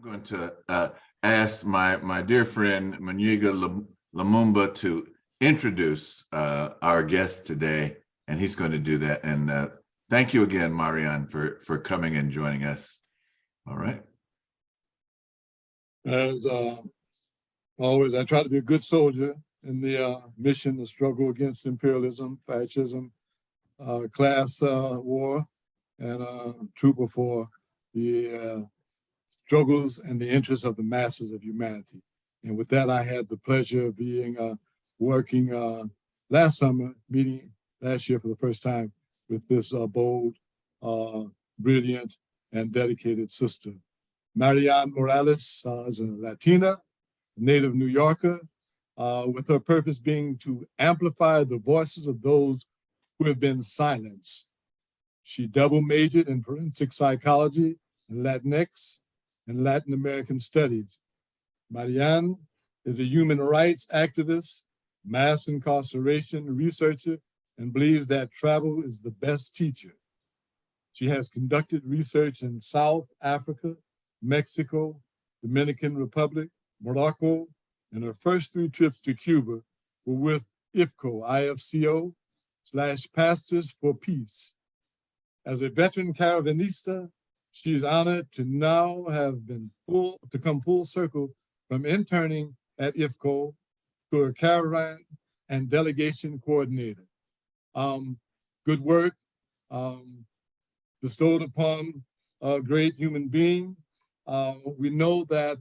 going to ask my dear friend Maniga Lumumba to introduce our guest today, and he's going to do that. And thank you again, Marien, for coming and joining us. All right. As always, I try to be a good soldier in the mission to struggle against imperialism, fascism, class war, and trooper for the struggles and the interests of the masses of humanity. And with that, I had the pleasure of being working last summer, meeting last year for the first time with this bold, brilliant, and dedicated sister. Marien Morales is a Latina, native New Yorker, with her purpose being to amplify the voices of those who have been silenced. She double majored in forensic psychology and Latinx and Latin American studies. Marien is a human rights activist, mass incarceration researcher, and believes that travel is the best teacher. She has conducted research in South Africa, Mexico, Dominican Republic, Morocco, and her first 3 trips to Cuba were with IFCO / Pastors for Peace. As a veteran caravanista, she is honored to now have come full circle from interning at IFCO to a caravan and delegation coordinator. Good work bestowed upon a great human being. We know that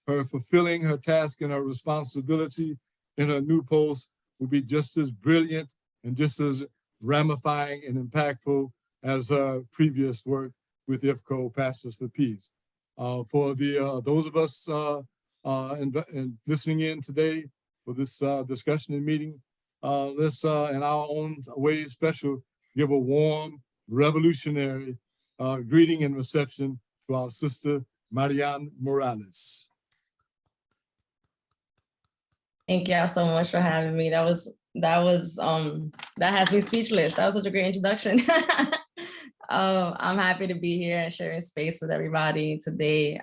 her fulfilling her task and her responsibility in her new post will be just as brilliant and just as ramifying and impactful as her previous work with IFCO Pastors for Peace. For those of us and listening in today for this discussion and meeting, let's in our own way special give a warm, revolutionary greeting and reception to our sister Marien Morales. Thank y'all so much for having me. That has me speechless. That was such a great introduction. I'm happy to be here and sharing space with everybody today.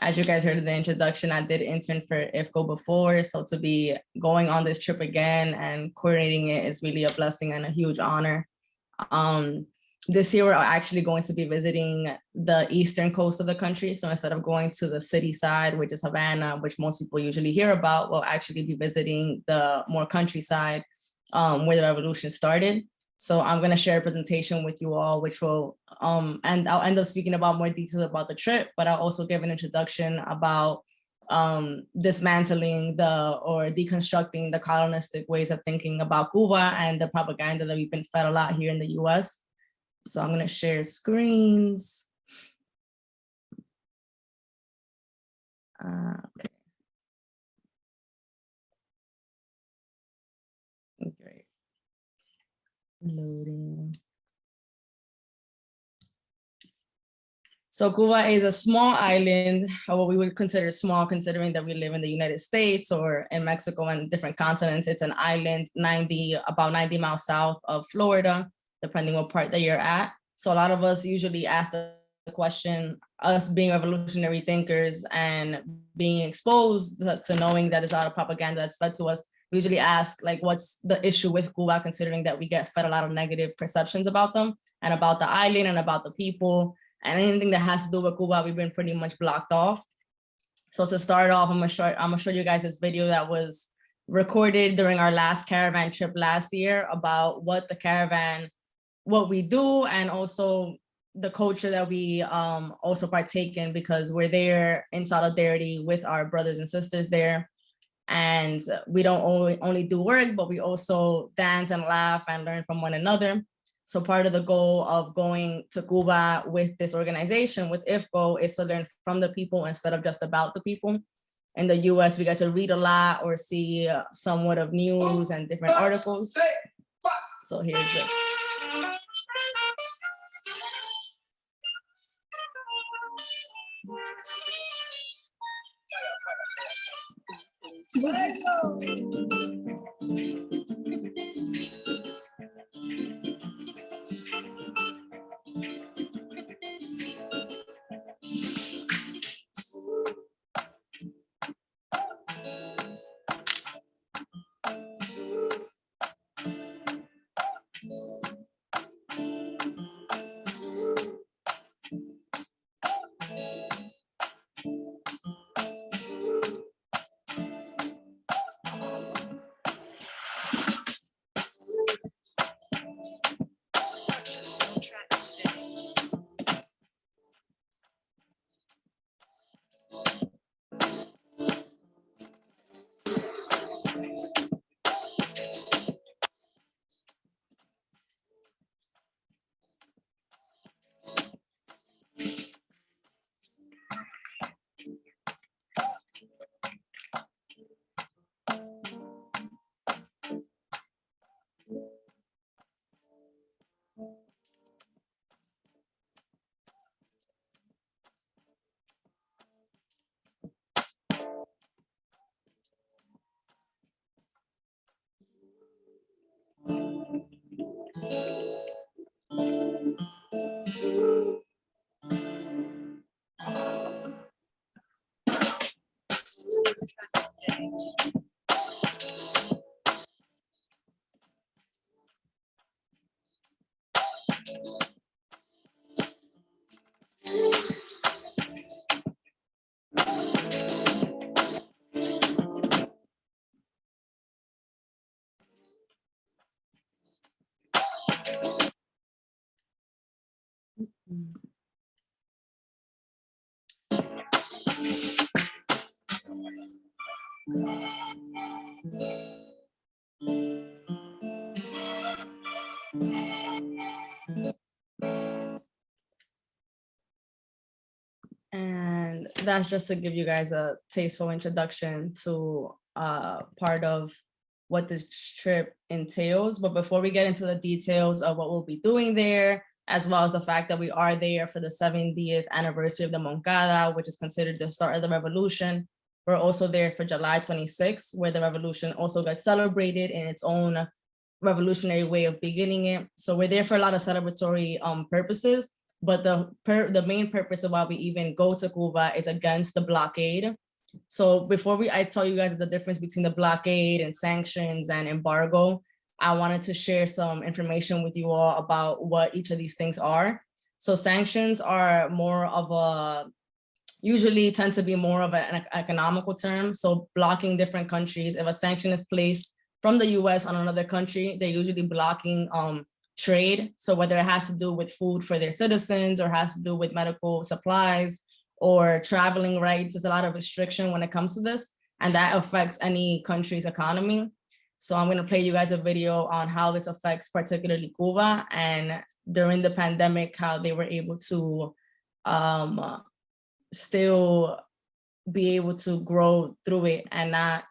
As you guys heard in the introduction, I did intern for IFCO before, so to be going on this trip again and coordinating it is really a blessing and a huge honor. This year, we're actually going to be visiting the eastern coast of the country. So instead of going to the city side, which is Havana, which most people usually hear about, we'll actually be visiting the more countryside where the revolution started. So I'm going to share a presentation with you all, which will, and I'll end up speaking about more details about the trip, but I'll also give an introduction about dismantling or deconstructing the colonistic ways of thinking about Cuba and the propaganda that we've been fed a lot here in the US. So I'm going to share screens. Okay. Great. Loading. So Cuba is a small island, or what we would consider small, considering that we live in the United States or in Mexico and different continents. It's an island about 90 miles south of Florida, depending what part that you're at. So a lot of us usually ask the question, us being revolutionary thinkers and being exposed to knowing that there's a lot of propaganda that's fed to us, we usually ask, like, what's the issue with Cuba, considering that we get fed a lot of negative perceptions about them and about the island and about the people, and anything that has to do with Cuba, we've been pretty much blocked off. So to start off, I'm gonna show you guys this video that was recorded during our last caravan trip last year about what we do, and also the culture that we also partake in, because we're there in solidarity with our brothers and sisters there. And we don't only do work, but we also dance and laugh and learn from one another. So part of the goal of going to Cuba with this organization, with IFCO, is to learn from the people instead of just about the people. In the US, we get to read a lot or see somewhat of news and different articles. So here's this. And that's just to give you guys a tasteful introduction to part of what this trip entails. But before we get into the details of what we'll be doing there, as well as the fact that we are there for the 70th anniversary of the Moncada, which is considered the start of the revolution. We're also there for July 26th, where the revolution also got celebrated in its own revolutionary way of beginning it. So we're there for a lot of celebratory purposes, but the main purpose of why we even go to Cuba is against the blockade. So before I tell you guys the difference between the blockade and sanctions and embargo, I wanted to share some information with you all about what each of these things are. So sanctions are more of a, usually tend to be more of an economical term. So blocking different countries. If a sanction is placed from the US on another country, they're usually blocking trade. So whether it has to do with food for their citizens or has to do with medical supplies or traveling rights, there's a lot of restriction when it comes to this, and that affects any country's economy. So I'm gonna play you guys a video on how this affects particularly Cuba, and during the pandemic, how they were able to still be able to grow through it and not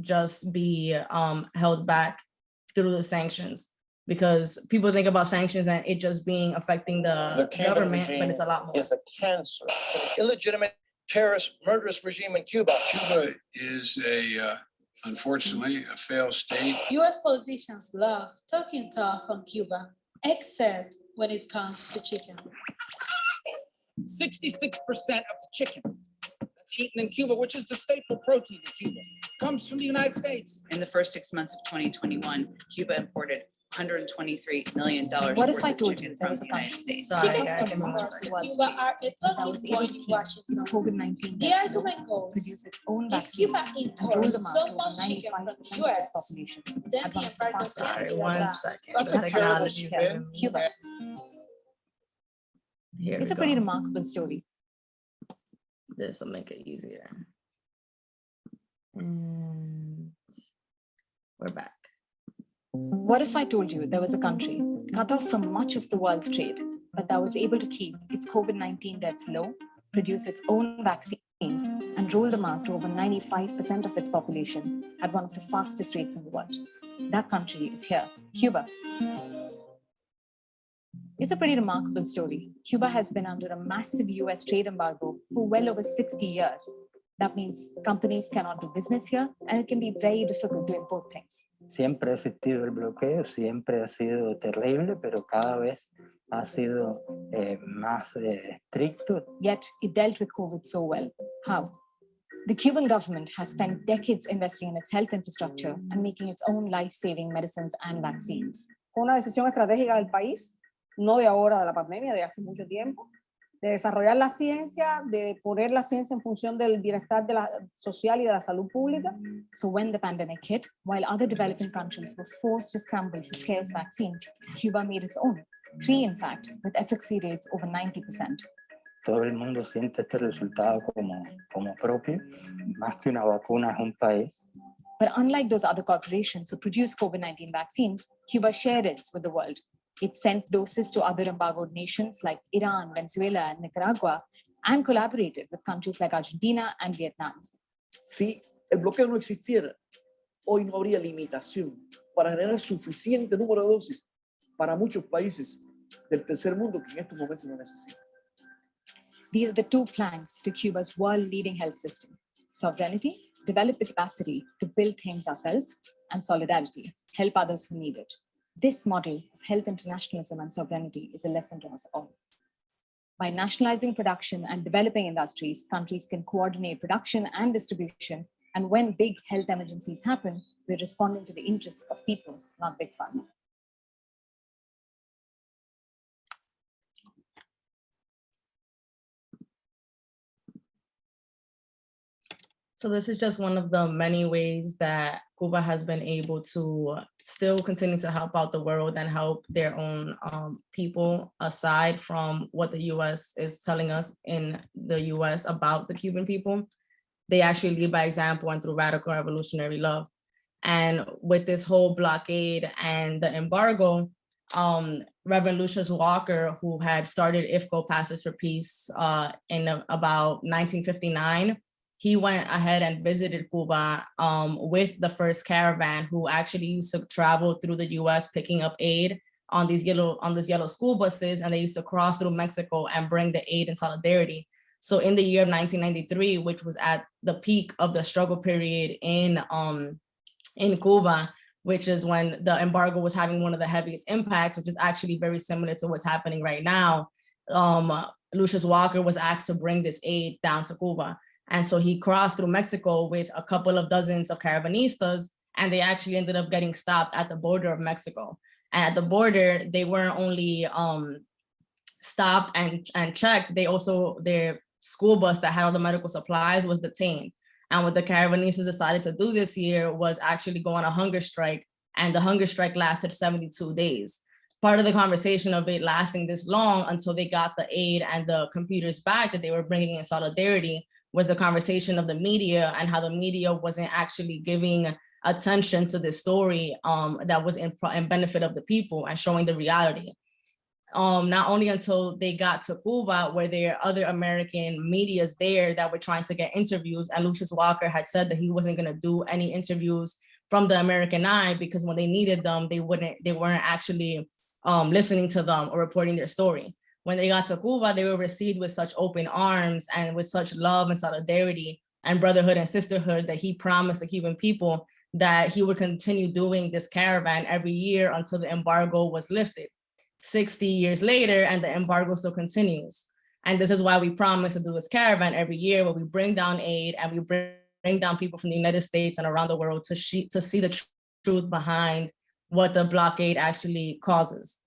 just be held back through the sanctions. Because people think about sanctions and it just being affecting the government, but it's a lot more. It's a cancer. It's an illegitimate terrorist, murderous regime in Cuba. Cuba is unfortunately, a failed state. US politicians love talking tough on Cuba, except when it comes to chicken. 66% of the chicken that's eaten in Cuba, which is the staple protein in Cuba, comes from the United States. In the first 6 months of 2021, Cuba imported $123 million What if worth I of told chicken you there from was the a United country? States. Sorry, Chicken guys, from give me one source to second. Cuba are a that talking was able point to in keep Washington. its COVID-19 The argument goes, produce its own if vaccines Cuba and roll imports them out so to over much chicken from 95% the of its US, population. then At the one of the embargo fastest can Sorry, be one allowed. second. That's The a terrible technology is spin. having me- Cuba. Here It's we a pretty go. remarkable story. This will make it easier. And we're back. What if I told you there was a country cut off from much of the world's trade, but that was able to keep its COVID-19 deaths low, produce its own vaccines, and roll them out to over 95% of its population at one of the fastest rates in the world? That country is here, Cuba. It's a pretty remarkable story. Cuba has been under a massive US trade embargo for well over 60 years. That means companies cannot do business here, and it can be very difficult to import things. Siempre ha existido el bloqueo, siempre ha sido terrible, pero cada vez ha sido más estricto. Yet it dealt with COVID so well. How? The Cuban government has spent decades investing in its health infrastructure and making its own life-saving medicines and vaccines. Fue una decisión estratégica del país, no de ahora, de la pandemia, de hace mucho tiempo, de desarrollar la ciencia, de poner la ciencia en función del bienestar social y de la salud pública. So when the pandemic hit, while other developing countries were forced to scramble for scarce vaccines, Cuba made its own, 3 in fact, with efficacy rates over 90%. Todo el mundo siente este resultado como propio, más que una vacuna es un país. But unlike those other corporations who produce COVID-19 vaccines, Cuba shared its with the world. It sent doses to other embargoed nations like Iran, Venezuela, and Nicaragua, and collaborated with countries like Argentina and Vietnam. Si el bloqueo no existiera, hoy no habría limitación para generar suficiente número de dosis para muchos países del tercer mundo que en estos momentos no necesitan. These are the 2 planks to Cuba's world-leading health system: sovereignty, develop the capacity to build things ourselves, and solidarity, help others who need it. This model of health internationalism and sovereignty is a lesson to us all. By nationalizing production and developing industries, countries can coordinate production and distribution. And when big health emergencies happen, we're responding to the interests of people, not big pharma. So this is just one of the many ways that Cuba has been able to still continue to help out the world and help their own people, aside from what the US is telling us in the US about the Cuban people. They actually lead by example and through radical revolutionary love. And with this whole blockade and the embargo, Reverend Lucius Walker, who had started IFCO Pastors for Peace in about 1959, he went ahead and visited Cuba with the first caravan, who actually used to travel through the US picking up aid on these yellow school buses, and they used to cross through Mexico and bring the aid and solidarity. So in the year of 1993, which was at the peak of the struggle period in Cuba, which is when the embargo was having one of the heaviest impacts, which is actually very similar to what's happening right now, Lucius Walker was asked to bring this aid down to Cuba. And so he crossed through Mexico with a couple of dozens of caravanistas, and they actually ended up getting stopped at the border of Mexico. And at the border, they weren't only stopped and checked, they also, their school bus that had all the medical supplies was detained. And what the caravanistas decided to do this year was actually go on a hunger strike, and the hunger strike lasted 72 days. Part of the conversation of it lasting this long until they got the aid and the computers back that they were bringing in solidarity was the conversation of the media, and how the media wasn't actually giving attention to this story that was in benefit of the people and showing the reality. Not only until they got to Cuba were there other American medias there that were trying to get interviews, and Lucius Walker had said that he wasn't going to do any interviews from the American Eye because when they needed them, they weren't actually listening to them or reporting their story. When they got to Cuba, they were received with such open arms and with such love and solidarity and brotherhood and sisterhood that he promised the Cuban people that he would continue doing this caravan every year until the embargo was lifted. 60 years later, and the embargo still continues. And this is why we promise to do this caravan every year, where we bring down aid and we bring down people from the United States and around the world to see the truth behind what the blockade actually causes.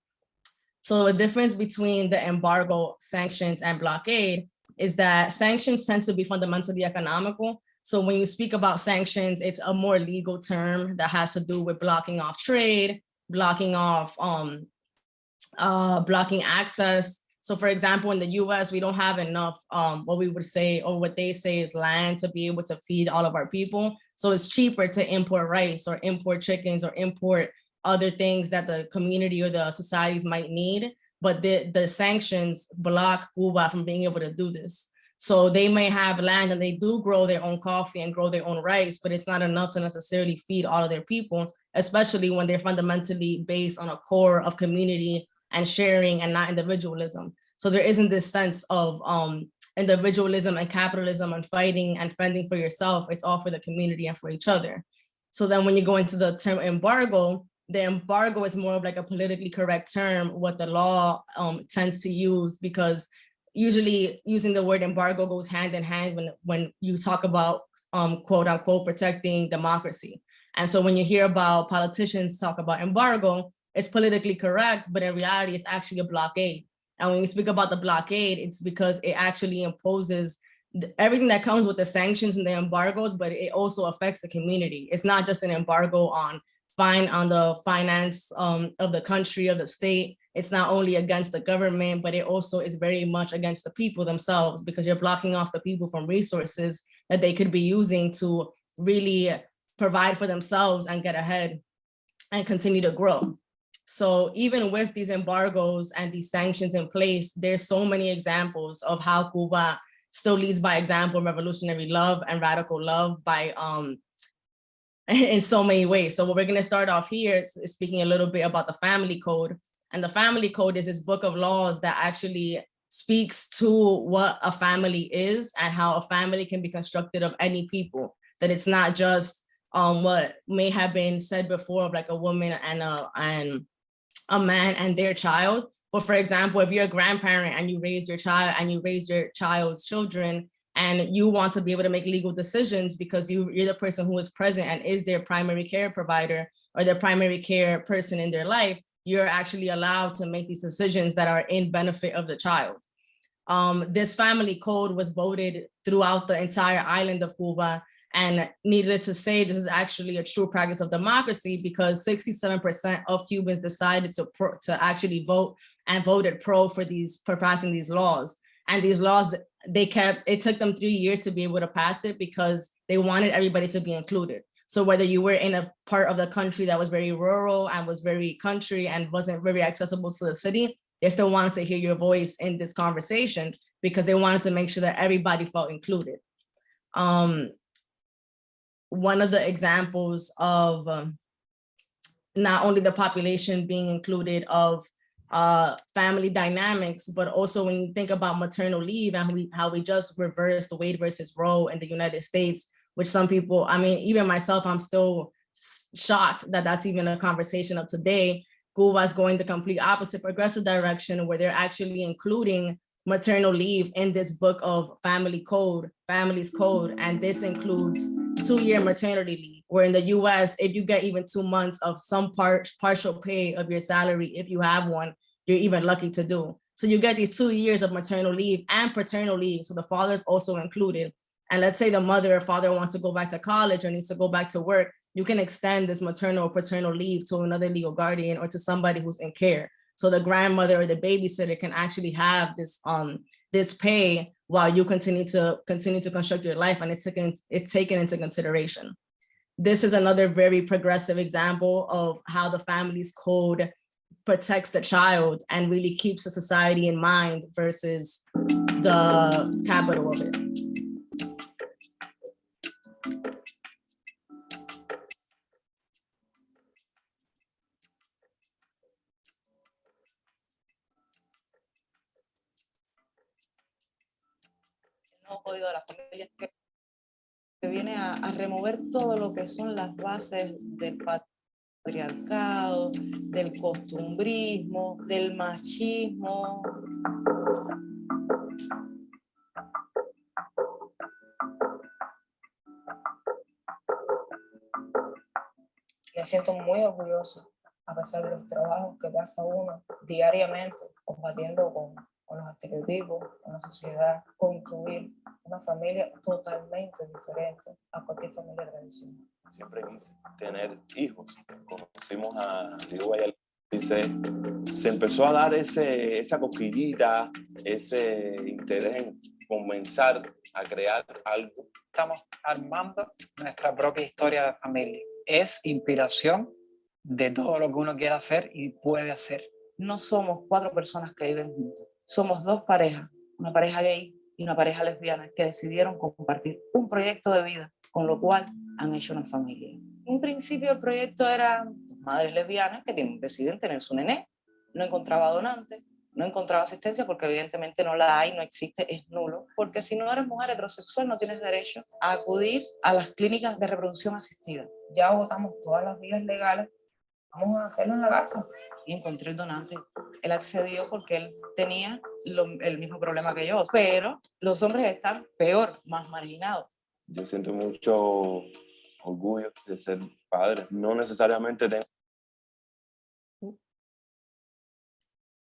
So the difference between the embargo, sanctions, and blockade is that sanctions tend to be fundamentally economical. So when you speak about sanctions, it's a more legal term that has to do with blocking off trade, blocking off, blocking access. So for example, in the US, we don't have enough, what we would say, or what they say is land to be able to feed all of our people. So it's cheaper to import rice or import chickens or import other things that the community or the societies might need, but the sanctions block Cuba from being able to do this. So they may have land and they do grow their own coffee and grow their own rice, but it's not enough to necessarily feed all of their people, especially when they're fundamentally based on a core of community and sharing and not individualism. So there isn't this sense of individualism and capitalism and fighting and fending for yourself. It's all for the community and for each other. So then when you go into the term embargo, the embargo is more of like a politically correct term, what the law tends to use, because usually using the word embargo goes hand in hand when you talk about quote unquote protecting democracy. And so when you hear about politicians talk about embargo, it's politically correct, but in reality, it's actually a blockade. And when you speak about the blockade, it's because it actually imposes everything that comes with the sanctions and the embargoes, but it also affects the community. It's not just an embargo on the finance of the country, of the state. It's not only against the government, but it also is very much against the people themselves, because you're blocking off the people from resources that they could be using to really provide for themselves and get ahead and continue to grow. So even with these embargoes and these sanctions in place, there's so many examples of how Cuba still leads by example, revolutionary love and radical love by in so many ways. So what we're going to start off here is speaking a little bit about the family code. And the family code is this book of laws that actually speaks to what a family is and how a family can be constructed of any people, that it's not just what may have been said before of like a woman and a man and their child, But for example, if you're a grandparent and you raise your child and you raise your child's children, and you want to be able to make legal decisions because you're the person who is present and is their primary care provider or their primary care person in their life, you're actually allowed to make these decisions that are in benefit of the child. This family code was voted throughout the entire island of Cuba. And needless to say, this is actually a true practice of democracy because 67% of Cubans decided to actually vote and voted pro for passing these laws. And these laws, it took them 3 years to be able to pass it because they wanted everybody to be included. So whether you were in a part of the country that was very rural and was very country and wasn't very accessible to the city, they still wanted to hear your voice in this conversation because they wanted to make sure that everybody felt included. One of the examples of not only the population being included of family dynamics, but also when you think about maternal leave and how we just reversed the Wade versus Roe in the United States, which some people, I mean, even myself, I'm still shocked that that's even a conversation of today. Cuba is going the complete opposite progressive direction where they're actually including maternal leave in this book of families code. And this includes 2-year maternity leave, where in the US, if you get even 2 months of some partial pay of your salary, if you have one, you're even lucky to do. So you get these 2 years of maternal leave and paternal leave. So the father is also included. And let's say the mother or father wants to go back to college or needs to go back to work, you can extend this maternal or paternal leave to another legal guardian or to somebody who's in care. So the grandmother or the babysitter can actually have this pay while you continue to construct your life, and it's taken into consideration. This is another very progressive example of how the family's code protects the child and really keeps the society in mind versus the capital of it. Código de la familia que viene a remover todo lo que son las bases del patriarcado, del costumbrismo, del machismo. Me siento muy orgullosa, a pesar de los trabajos que pasa uno diariamente, combatiendo con los estereotipos, con la sociedad, construir una familia totalmente diferente a cualquier familia tradicional. Siempre quise tener hijos. Conocimos a Cuba y se empezó a dar esa cosquillita, ese interés en comenzar a crear algo. Estamos armando nuestra propia historia de familia. Es inspiración de todo lo que uno quiera hacer y puede hacer. No somos 4 personas que viven juntos. Somos 2 parejas, una pareja gay y una pareja lesbiana que decidieron compartir un proyecto de vida, con lo cual han hecho una familia. En principio el proyecto era madres lesbianas que deciden tener su nené. No encontraba donantes, no encontraba asistencia porque evidentemente no la hay, no existe, es nulo. Porque si no eres mujer heterosexual no tienes derecho a acudir a las clínicas de reproducción asistida. Ya agotamos todas las vías legales, vamos a hacerlo en la casa. Y encontré el donante. Él accedió porque él tenía el mismo problema que yo, pero los hombres están peor, más marginados. Yo siento mucho orgullo de ser padre. No necesariamente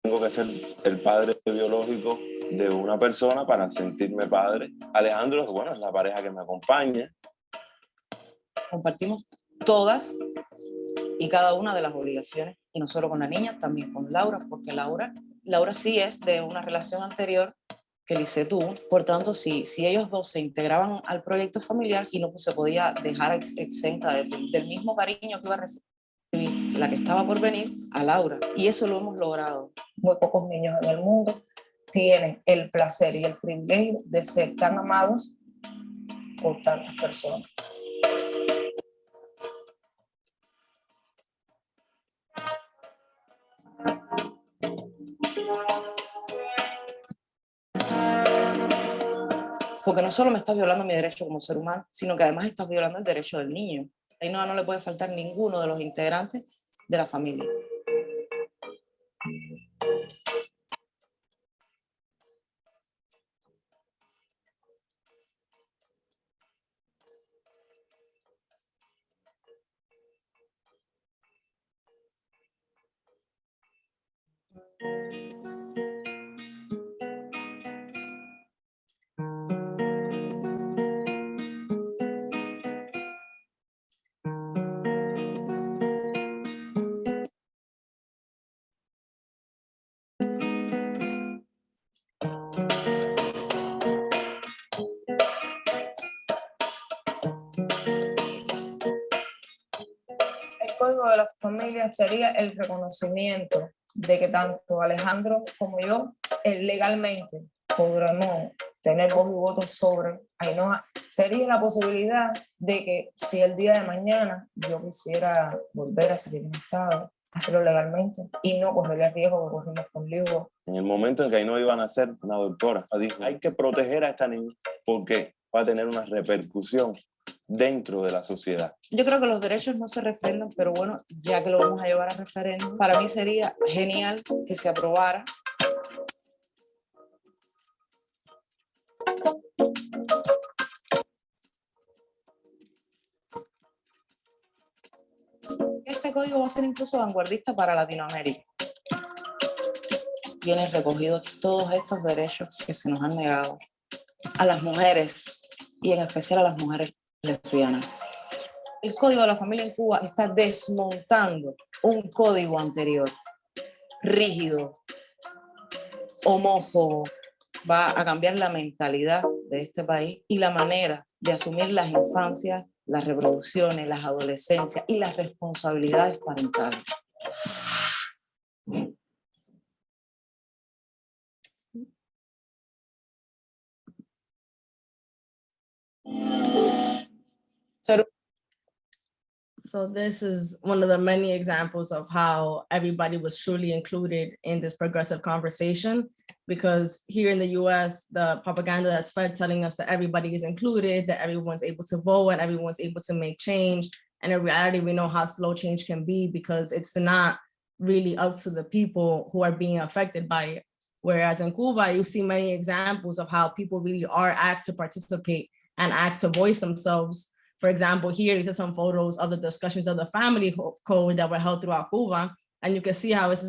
tengo que ser el padre biológico de una persona para sentirme padre. Alejandro, bueno, es la pareja que me acompaña. Compartimos todas y cada una de las obligaciones, y no solo con la niña, también con Laura, porque Laura sí es de una relación anterior que Lisset tuvo. Por tanto, si ellos dos se integraban al proyecto familiar, y no se podía dejar exenta del mismo cariño que iba a recibir la que estaba por venir a Laura, y eso lo hemos logrado. Muy pocos niños en el mundo tienen el placer y el privilegio de ser tan amados por tantas personas. Porque no solo me estás violando mi derecho como ser humano, sino que además estás violando el derecho del niño. Ahí no le puede faltar ninguno de los integrantes de la familia. código de la familia sería el reconocimiento de que tanto Alejandro como yo legalmente podremos tener voz y voto sobre Ainhoa. Sería la posibilidad de que si el día de mañana yo quisiera volver a salir en estado, hacerlo legalmente y no correr el riesgo que corrimos con Ligo. En el momento en que Ainhoa iba a nacer, una doctora dijo, hay que proteger a esta niña porque va a tener una repercusión dentro de la sociedad. Yo creo que los derechos no se referendan, pero bueno, ya que lo vamos a llevar a referéndum, para mí sería genial que se aprobara. Este código va a ser incluso vanguardista para Latinoamérica. Vienen recogidos todos estos derechos que se nos han negado a las mujeres y en especial a las mujeres lesbianas. El Código de la Familia en Cuba está desmontando un código anterior, rígido, homófobo. Va a cambiar la mentalidad de este país y la manera de asumir las infancias, las reproducciones, las adolescencias y las responsabilidades parentales. So this is one of the many examples of how everybody was truly included in this progressive conversation, because here in the US, the propaganda that's fed telling us that everybody is included, that everyone's able to vote and everyone's able to make change. And in reality, we know how slow change can be because it's not really up to the people who are being affected by it. Whereas in Cuba, you see many examples of how people really are asked to participate and asked to voice themselves. For example, here you see some photos of the discussions of the family code that were held throughout Cuba, and you can see how it's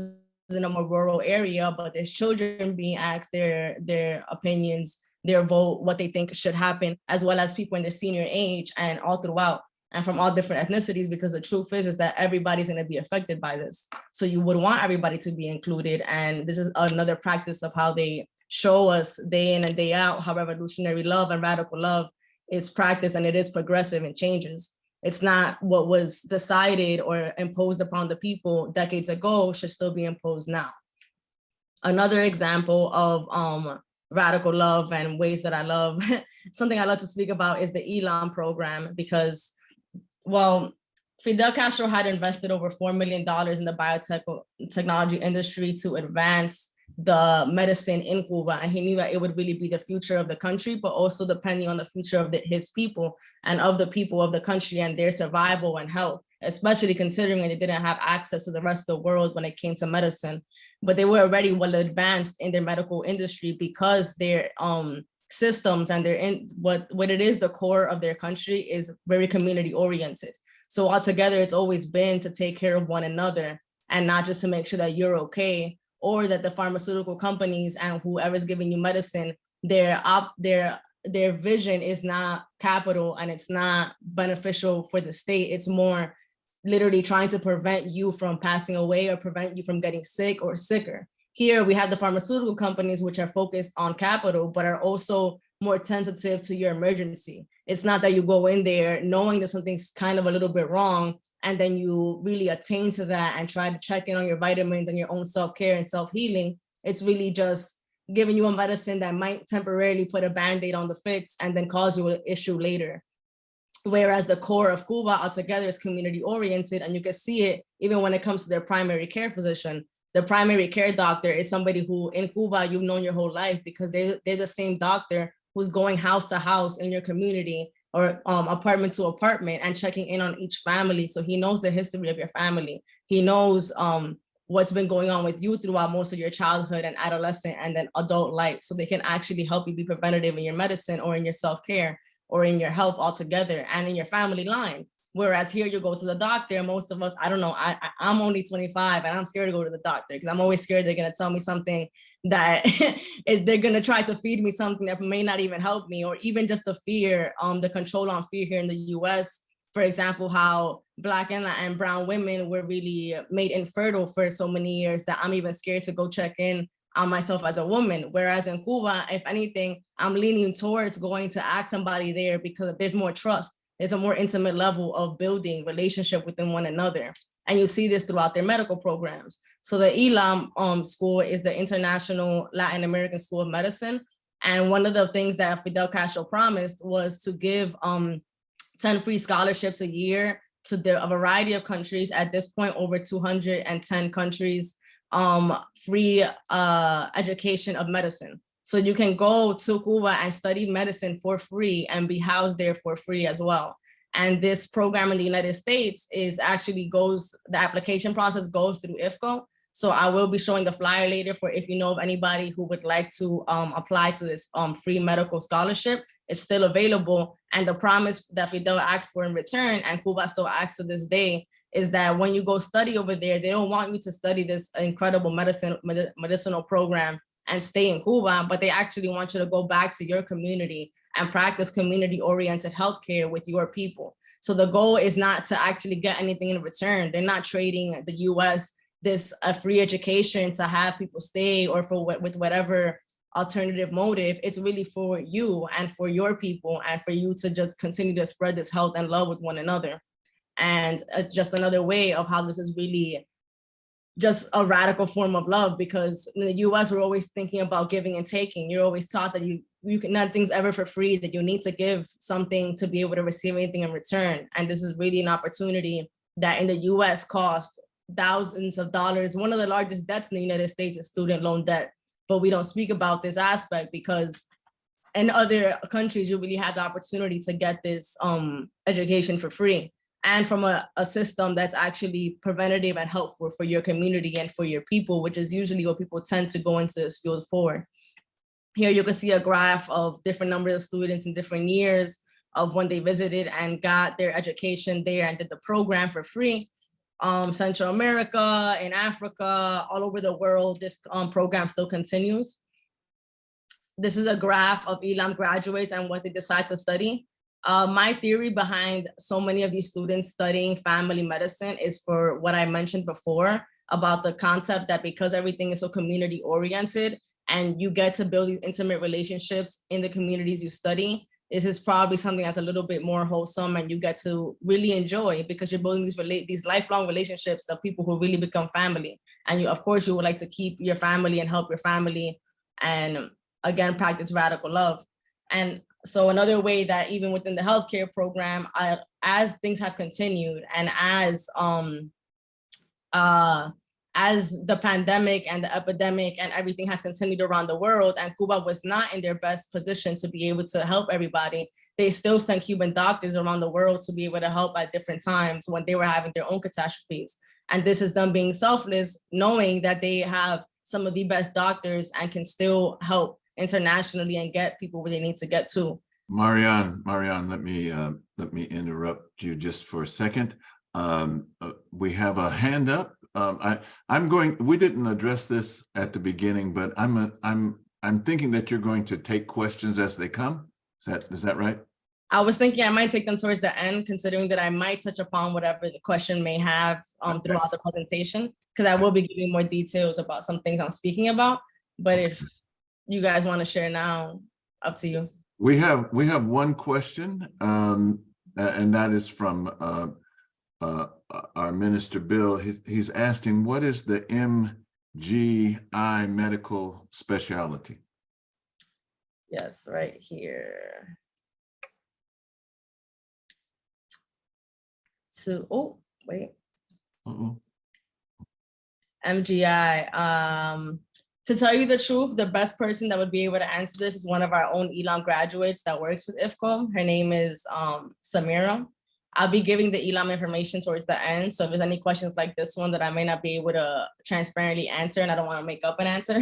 in a more rural area, but there's children being asked their opinions, their vote, what they think should happen, as well as people in their senior age and all throughout, and from all different ethnicities, because the truth is that everybody's going to be affected by this. So you would want everybody to be included, and this is another practice of how they show us day in and day out how revolutionary love and radical love is practiced, and it is progressive and changes. It's not what was decided or imposed upon the people decades ago should still be imposed now. Another example of radical love and ways that I love, something I love to speak about is the ELAM program, because, well, Fidel Castro had invested over $4 million in the biotechnology industry to advance the medicine in Cuba, and he knew that it would really be the future of the country, but also depending on the future of his people and of the people of the country and their survival and health, especially considering they didn't have access to the rest of the world when it came to medicine. But they were already well advanced in their medical industry because their systems and what it is, the core of their country is very community oriented. So altogether, it's always been to take care of one another and not just to make sure that you're okay, or that the pharmaceutical companies and whoever's giving you medicine, their vision is not capital and it's not beneficial for the state. It's more literally trying to prevent you from passing away or prevent you from getting sick or sicker. Here we have the pharmaceutical companies, which are focused on capital, but are also more tentative to your emergency. It's not that you go in there knowing that something's kind of a little bit wrong, and then you really attain to that and try to check in on your vitamins and your own self-care and self-healing. It's really just giving you a medicine that might temporarily put a Band-Aid on the fix and then cause you an issue later. Whereas the core of Cuba altogether is community oriented, and you can see it even when it comes to their primary care physician. The primary care doctor is somebody who in Cuba you've known your whole life, because they're the same doctor who's going house to house in your community or apartment to apartment and checking in on each family. So he knows the history of your family. He knows what's been going on with you throughout most of your childhood and adolescent and then adult life. So they can actually help you be preventative in your medicine or in your self-care or in your health altogether and in your family line. Whereas here you go to the doctor, most of us, I don't know, I'm only 25 and I'm scared to go to the doctor because I'm always scared they're gonna tell me something that they're gonna try to feed me something that may not even help me, or even just the fear, the control on fear here in the US. For example, how Black and brown women were really made infertile for so many years that I'm even scared to go check in on myself as a woman. Whereas in Cuba, if anything, I'm leaning towards going to ask somebody there because there's more trust. There's a more intimate level of building relationship within one another. And you see this throughout their medical programs. So the ELAM school is the International Latin American School of Medicine. And one of the things that Fidel Castro promised was to give 10 free scholarships a year to a variety of countries. At this point, over 210 countries, free education of medicine. So you can go to Cuba and study medicine for free and be housed there for free as well. And this program in the United States is actually the application process goes through IFCO. So I will be showing the flyer later for if you know of anybody who would like to apply to this free medical scholarship. It's still available. And the promise that Fidel asked for in return, and Cuba still asks to this day, is that when you go study over there, they don't want you to study this incredible medicinal program and stay in Cuba, but they actually want you to go back to your community and practice community-oriented healthcare with your people. So the goal is not to actually get anything in return. They're not trading the US this free education to have people stay or with whatever alternative motive. It's really for you and for your people and for you to just continue to spread this health and love with one another. And just another way of how this is really just a radical form of love, because in the US, we're always thinking about giving and taking. You're always taught that nothing's ever for free, that you need to give something to be able to receive anything in return. And this is really an opportunity that in the US costs thousands of dollars. One of the largest debts in the United States is student loan debt, but we don't speak about this aspect because in other countries, you really have the opportunity to get this education for free, and from a system that's actually preventative and helpful for your community and for your people, which is usually what people tend to go into this field for. Here you can see a graph of different numbers of students in different years of when they visited and got their education there and did the program for free. Central America, in Africa, all over the world, this program still continues. This is a graph of ELAM graduates and what they decide to study. My theory behind so many of these students studying family medicine is for what I mentioned before about the concept that because everything is so community oriented and you get to build these intimate relationships in the communities you study, this is probably something that's a little bit more wholesome and you get to really enjoy because you're building these lifelong relationships of people who really become family. And you, of course, you would like to keep your family and help your family and again, practice radical love. And so another way that even within the healthcare program, as things have continued and as the pandemic and the epidemic and everything has continued around the world, and Cuba was not in their best position to be able to help everybody, they still sent Cuban doctors around the world to be able to help at different times when they were having their own catastrophes. And this is them being selfless, knowing that they have some of the best doctors and can still help internationally and get people where they need to get to. Marien, let me interrupt you just for a second. We have a hand up. We didn't address this at the beginning, but I'm thinking that you're going to take questions as they come. Is that right? I was thinking I might take them towards the end, considering that I might touch upon whatever the question may have throughout the presentation, because I will be giving more details about some things I'm speaking about. But if you guys want to share now, up to you. We have one question, and that is from our Minister Bill. He's asking, what is the MGI medical specialty? Yes, right here. So, oh, wait. MGI. To tell you the truth, the best person that would be able to answer this is one of our own ELAM graduates that works with IFCO. Her name is Samira. I'll be giving the ELAM information towards the end. So if there's any questions like this one that I may not be able to transparently answer and I don't want to make up an answer,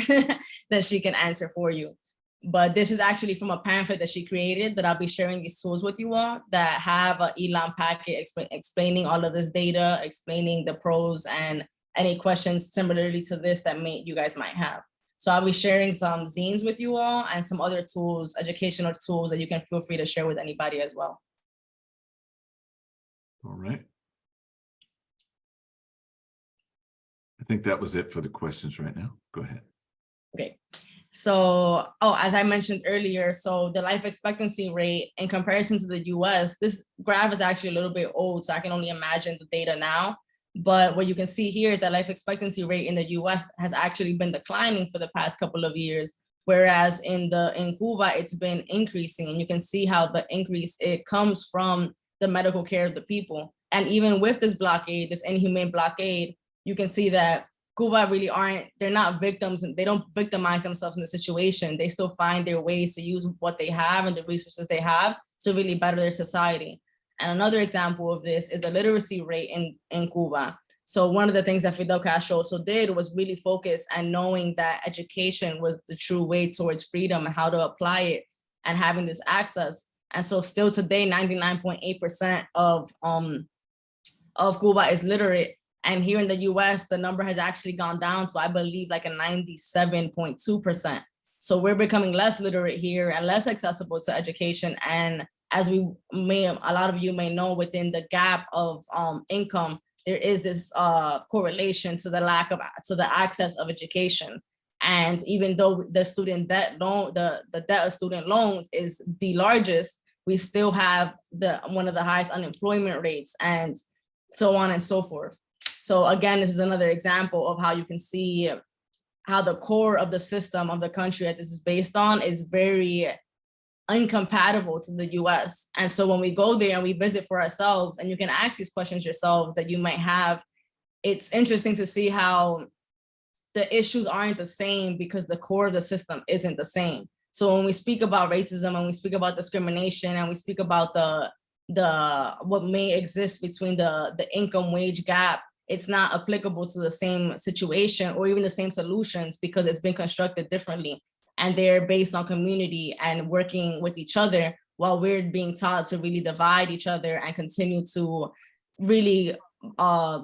then she can answer for you. But this is actually from a pamphlet that she created that I'll be sharing these tools with you all that have an ELAM packet explaining all of this data, explaining the pros and any questions similarly to this that you guys might have. So I'll be sharing some zines with you all and some other tools, educational tools that you can feel free to share with anybody as well. All right. I think that was it for the questions right now. Go ahead. Okay. So, as I mentioned earlier, so the life expectancy rate in comparison to the US, this graph is actually a little bit old, so I can only imagine the data now. But what you can see here is that life expectancy rate in the US has actually been declining for the past couple of years, whereas in Cuba, it's been increasing. And you can see how the increase, it comes from the medical care of the people. And even with this blockade, this inhumane blockade, you can see that Cuba really they're not victims, and they don't victimize themselves in the situation. They still find their ways to use what they have and the resources they have to really better their society. And another example of this is the literacy rate in Cuba. So one of the things that Fidel Castro also did was really focus on knowing that education was the true way towards freedom and how to apply it and having this access. And so still today, 99.8% of Cuba is literate. And here in the US, the number has actually gone down to, I believe, like a 97.2%. So we're becoming less literate here and less accessible to education. And as a lot of you may know, within the gap of income, there is this correlation to the access of education. And even though the student debt loan, the debt of student loans is the largest, we still have one of the highest unemployment rates, and so on and so forth. So again, this is another example of how you can see how the core of the system of the country that this is based on is very incompatible to the US. And so when we go there and we visit for ourselves, and you can ask these questions yourselves that you might have, it's interesting to see how the issues aren't the same because the core of the system isn't the same. So when we speak about racism and we speak about discrimination and we speak about what may exist between the income wage gap, it's not applicable to the same situation or even the same solutions because it's been constructed differently. And they're based on community and working with each other, while we're being taught to really divide each other and continue to really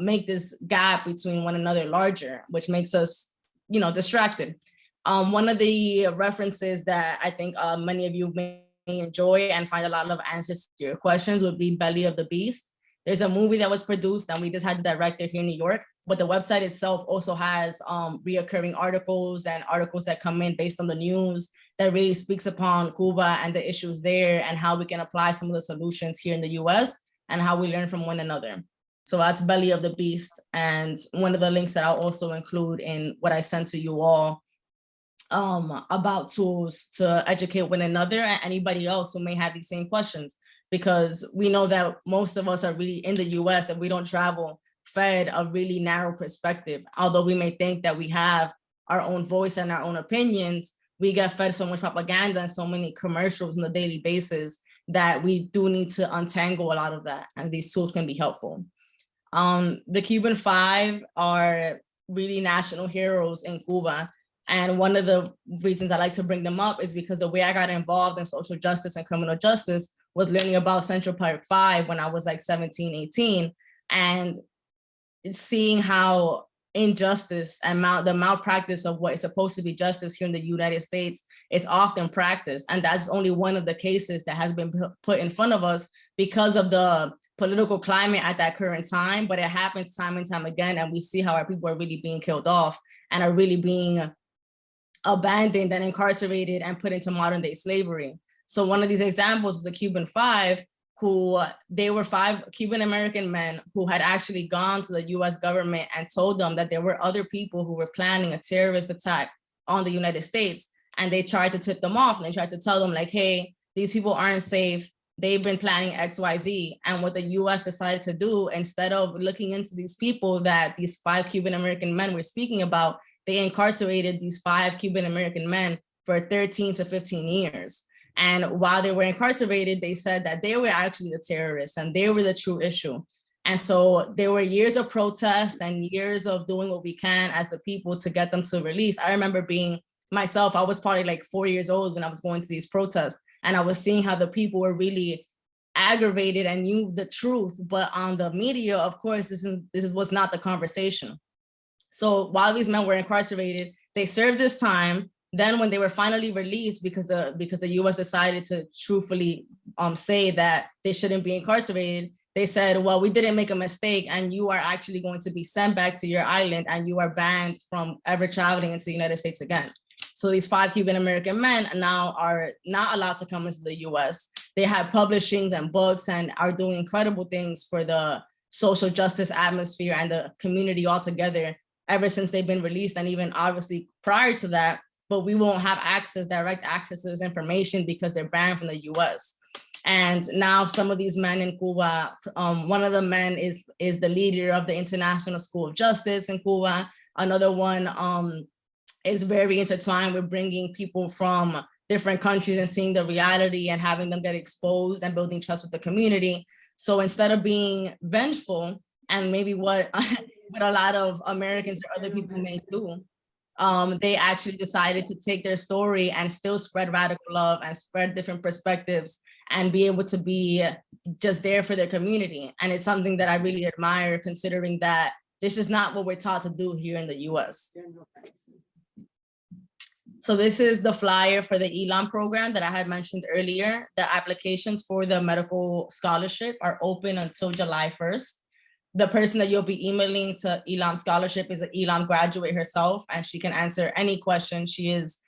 make this gap between one another larger, which makes us, distracted. One of the references that I think many of you may enjoy and find a lot of answers to your questions would be Belly of the Beast. There's a movie that was produced and we just had the director here in New York, but the website itself also has reoccurring articles and articles that come in based on the news that really speaks upon Cuba and the issues there and how we can apply some of the solutions here in the US and how we learn from one another. So that's Belly of the Beast. And one of the links that I'll also include in what I sent to you all about tools to educate one another and anybody else who may have these same questions, because we know that most of us are really in the US and we don't travel fed a really narrow perspective. Although we may think that we have our own voice and our own opinions, we get fed so much propaganda and so many commercials on a daily basis that we do need to untangle a lot of that, and these tools can be helpful. The Cuban Five are really national heroes in Cuba. And one of the reasons I like to bring them up is because the way I got involved in social justice and criminal justice was learning about Central Park 5 when I was like 17, 18, and seeing how injustice and the malpractice of what is supposed to be justice here in the United States is often practiced. And that's only one of the cases that has been put in front of us because of the political climate at that current time, but it happens time and time again. And we see how our people are really being killed off and are really being abandoned and incarcerated and put into modern day slavery. So one of these examples is the Cuban Five, they were 5 Cuban American men who had actually gone to the US government and told them that there were other people who were planning a terrorist attack on the United States. And they tried to tip them off and they tried to tell them like, hey, these people aren't safe. They've been planning XYZ. And what the US decided to do, instead of looking into these people that these 5 Cuban American men were speaking about, they incarcerated these 5 Cuban American men for 13 to 15 years. And while they were incarcerated, they said that they were actually the terrorists and they were the true issue. And so there were years of protest and years of doing what we can as the people to get them to release. I remember being myself, I was probably like 4 years old when I was going to these protests, and I was seeing how the people were really aggravated and knew the truth. But on the media, of course, this was not the conversation. So while these men were incarcerated, they served this time. Then when they were finally released, because the US decided to truthfully say that they shouldn't be incarcerated, they said, well, we didn't make a mistake and you are actually going to be sent back to your island and you are banned from ever traveling into the United States again. So these 5 Cuban American men now are not allowed to come into the US. They have publishings and books and are doing incredible things for the social justice atmosphere and the community altogether ever since they've been released, and even obviously prior to that, but we won't have direct access to this information because they're banned from the US. And now some of these men in Cuba, one of the men is the leader of the International School of Justice in Cuba. Another one is very intertwined with bringing people from different countries and seeing the reality and having them get exposed and building trust with the community. So instead of being vengeful, and maybe what a lot of Americans or other people may do, they actually decided to take their story and still spread radical love and spread different perspectives and be able to be just there for their community. And it's something that I really admire, considering that this is not what we're taught to do here in the US. So this is the flyer for the ELAM program that I had mentioned earlier. The applications for the medical scholarship are open until July 1st. The person that you'll be emailing to ELAM scholarship is an ELAM graduate herself, and she can answer any question. She is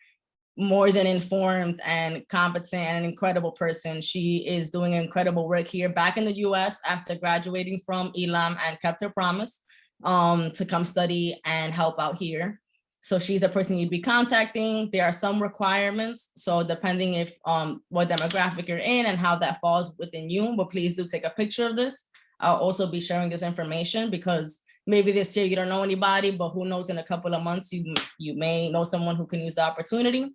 more than informed and competent and an incredible person. She is doing incredible work here back in the US after graduating from ELAM and kept her promise to come study and help out here. So she's the person you'd be contacting. There are some requirements. So depending if what demographic you're in and how that falls within you, but please do take a picture of this. I'll also be sharing this information because maybe this year you don't know anybody, but who knows, in a couple of months, you may know someone who can use the opportunity.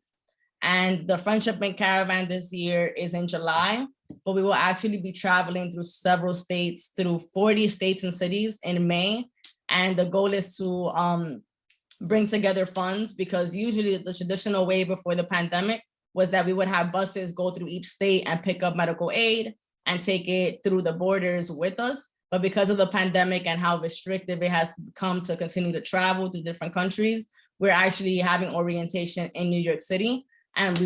And the Friendship Bank Caravan this year is in July, but we will actually be traveling through several states, through 40 states and cities in May. And the goal is to bring together funds, because usually the traditional way before the pandemic was that we would have buses go through each state and pick up medical aid and take it through the borders with us. But because of the pandemic and how restrictive it has become to continue to travel to different countries, we're actually having orientation in New York City. And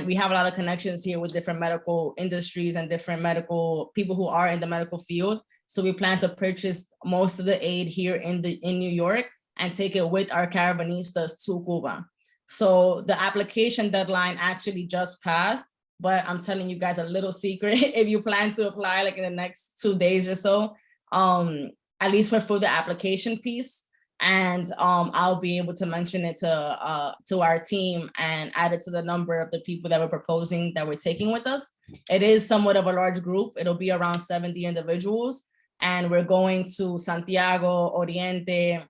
we have a lot of connections here with different medical industries and different medical people who are in the medical field. So we plan to purchase most of the aid here in New York and take it with our caravanistas to Cuba. So the application deadline actually just passed, but I'm telling you guys a little secret. If you plan to apply like in the next 2 days or so, at least for the application piece, and I'll be able to mention it to our team and add it to the number of the people that we're proposing that we're taking with us. It is somewhat of a large group. It'll be around 70 individuals, and we're going to Santiago, Oriente,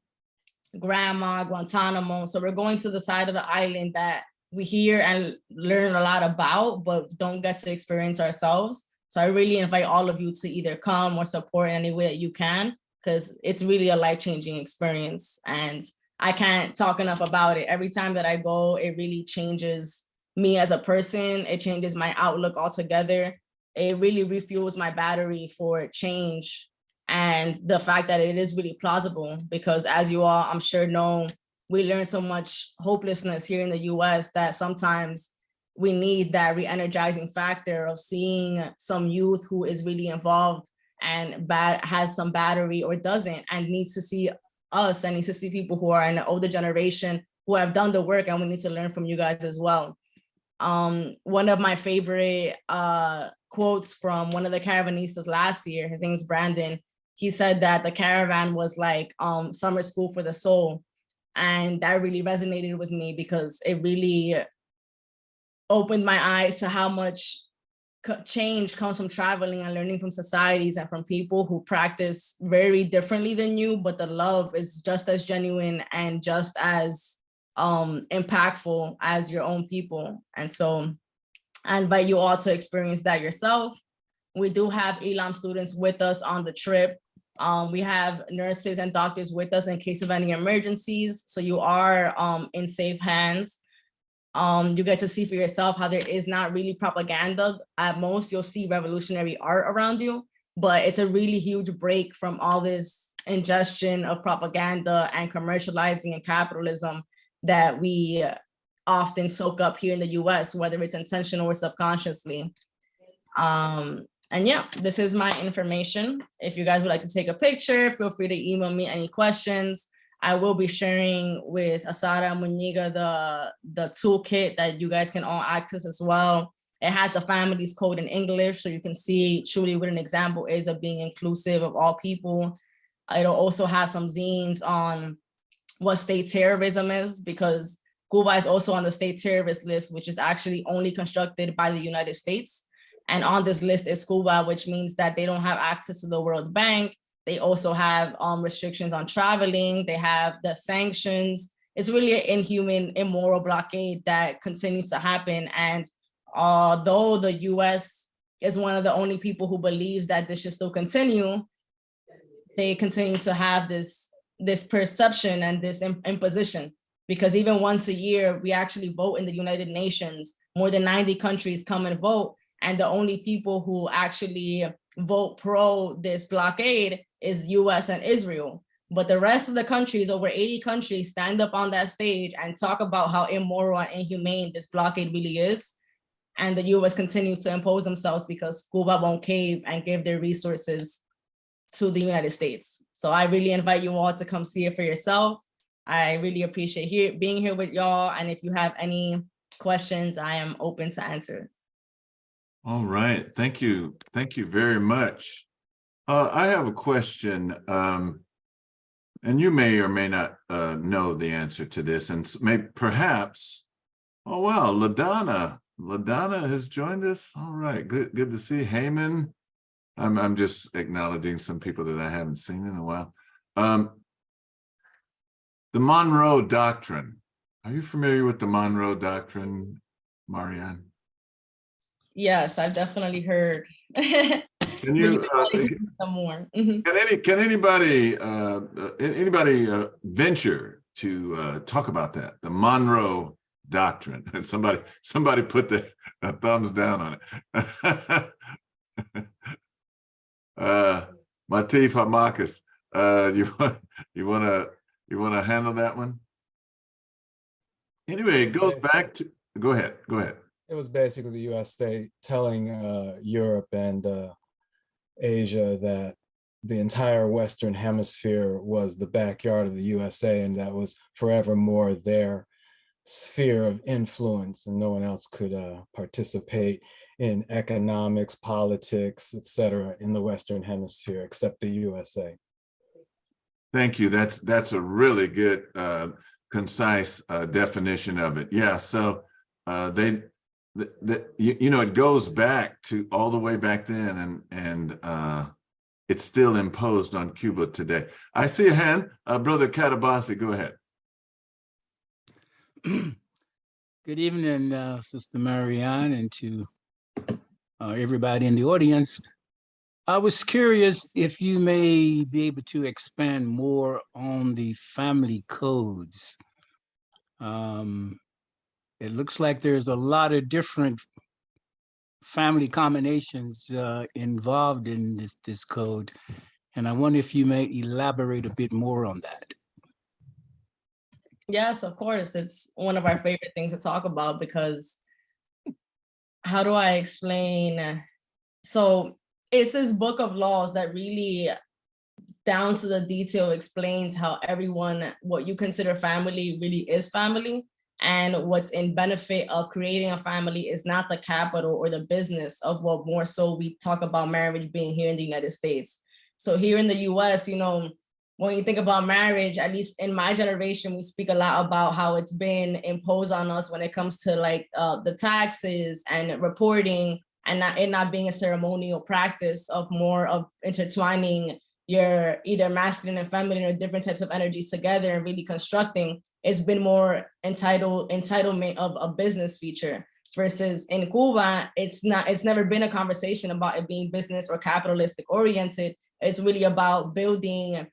Grandma, Guantanamo. So we're going to the side of the island that we hear and learn a lot about, but don't get to experience ourselves. So I really invite all of you to either come or support in any way that you can, because it's really a life-changing experience. And I can't talk enough about it. Every time that I go, it really changes me as a person. It changes my outlook altogether. It really refuels my battery for change. And the fact that it is really plausible, because as you all, I'm sure know, we learn so much hopelessness here in the US that sometimes we need that re-energizing factor of seeing some youth who is really involved and has some battery or doesn't, and needs to see us and needs to see people who are in the older generation who have done the work, and we need to learn from you guys as well. One of my favorite quotes from one of the caravanistas last year, his name is Brandon. He said that the caravan was like summer school for the soul. And that really resonated with me, because it really opened my eyes to how much change comes from traveling and learning from societies and from people who practice very differently than you, but the love is just as genuine and just as impactful as your own people. And so I invite you all to experience that yourself. We do have ELAM students with us on the trip. We have nurses and doctors with us in case of any emergencies. So you are in safe hands. You get to see for yourself how there is not really propaganda. At most, you'll see revolutionary art around you, but it's a really huge break from all this ingestion of propaganda and commercializing and capitalism that we often soak up here in the US, whether it's intentional or subconsciously. And yeah, this is my information. If you guys would like to take a picture, feel free to email me any questions. I will be sharing with Asada and Muniga the toolkit that you guys can all access as well. It has the family's code in English, so you can see truly what an example is of being inclusive of all people. It'll also have some zines on what state terrorism is, because Cuba is also on the state terrorist list, which is actually only constructed by the United States. And on this list is Cuba, which means that they don't have access to the World Bank. They also have restrictions on traveling. They have the sanctions. It's really an inhuman, immoral blockade that continues to happen. And although the US is one of the only people who believes that this should still continue, they continue to have this perception and this imposition, because even once a year, we actually vote in the United Nations. More than 90 countries come and vote. And the only people who actually vote pro this blockade is US and Israel. But the rest of the countries, over 80 countries, stand up on that stage and talk about how immoral and inhumane this blockade really is. And the US continues to impose themselves because Cuba won't cave and give their resources to the United States. So I really invite you all to come see it for yourself. I really appreciate being here with y'all. And if you have any questions, I am open to answer. All right, thank you. Thank you very much. I have a question, and you may or may not know the answer to this, and perhaps, oh wow, LaDonna has joined us. All right, good to see Heyman. I'm just acknowledging some people that I haven't seen in a while. The Monroe Doctrine. Are you familiar with the Monroe Doctrine, Marien? Yes, I've definitely heard. Can you some more? Can anybody venture to talk about that? The Monroe Doctrine. And somebody put the thumbs down on it. Matif Hamakis, you want to handle that one? Anyway, it goes back to, go ahead. It was basically the US telling Europe and Asia that the entire Western Hemisphere was the backyard of the USA, and that was forevermore their sphere of influence, and no one else could participate in economics, politics, etc. in the Western Hemisphere except the USA. Thank you. That's a really good, concise definition of it. Yeah. So it goes back to all the way back then, and it's still imposed on Cuba today. I see a hand, Brother Katabasi. Go ahead. Good evening, Sister Marien, and to everybody in the audience. I was curious if you may be able to expand more on the family codes. It looks like there's a lot of different family combinations involved in this code, and I wonder if you may elaborate a bit more on that. Yes, of course. It's one of our favorite things to talk about, because how do I explain? So it's this book of laws that really, down to the detail, explains how what you consider family really is family. And what's in benefit of creating a family is not the capital or the business of what more so we talk about marriage being here in the United States. So here in the US, when you think about marriage, at least in my generation, we speak a lot about how it's been imposed on us when it comes to the taxes and reporting, and it not being a ceremonial practice of more of intertwining your either masculine and feminine or different types of energies together and really constructing. It's been more entitlement of a business feature, versus in Cuba, it's never been a conversation about it being business or capitalistic oriented. It's really about building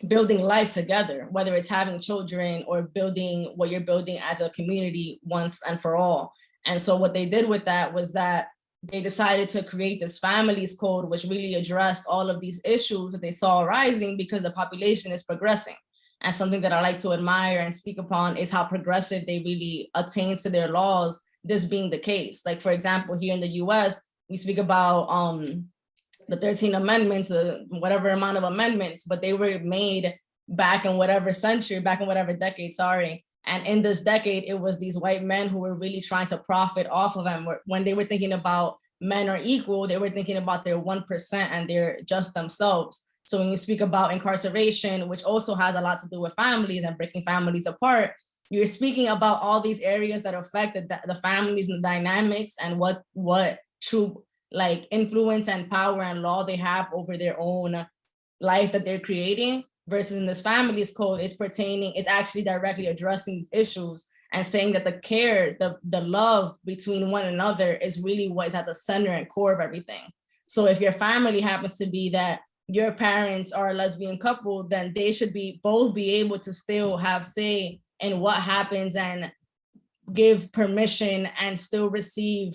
life together, whether it's having children or building what you're building as a community once and for all. And so what they did with that was that they decided to create this families code, which really addressed all of these issues that they saw rising because the population is progressing. And something that I like to admire and speak upon is how progressive they really attain to their laws, this being the case. Like, for example, here in the US, we speak about the 13 amendments, whatever amount of amendments, but they were made back in whatever century, back in whatever decade, sorry. And in this decade, it was these white men who were really trying to profit off of them. When they were thinking about men are equal, they were thinking about their 1% and they're just themselves. So when you speak about incarceration, which also has a lot to do with families and breaking families apart, you're speaking about all these areas that affect the families and the dynamics and what true like influence and power and law they have over their own life that they're creating, versus in this families code, it's actually directly addressing these issues and saying that the care, the love between one another is really what is at the center and core of everything. So if your family happens to be that your parents are a lesbian couple, then they should both be able to still have say in what happens and give permission and still receive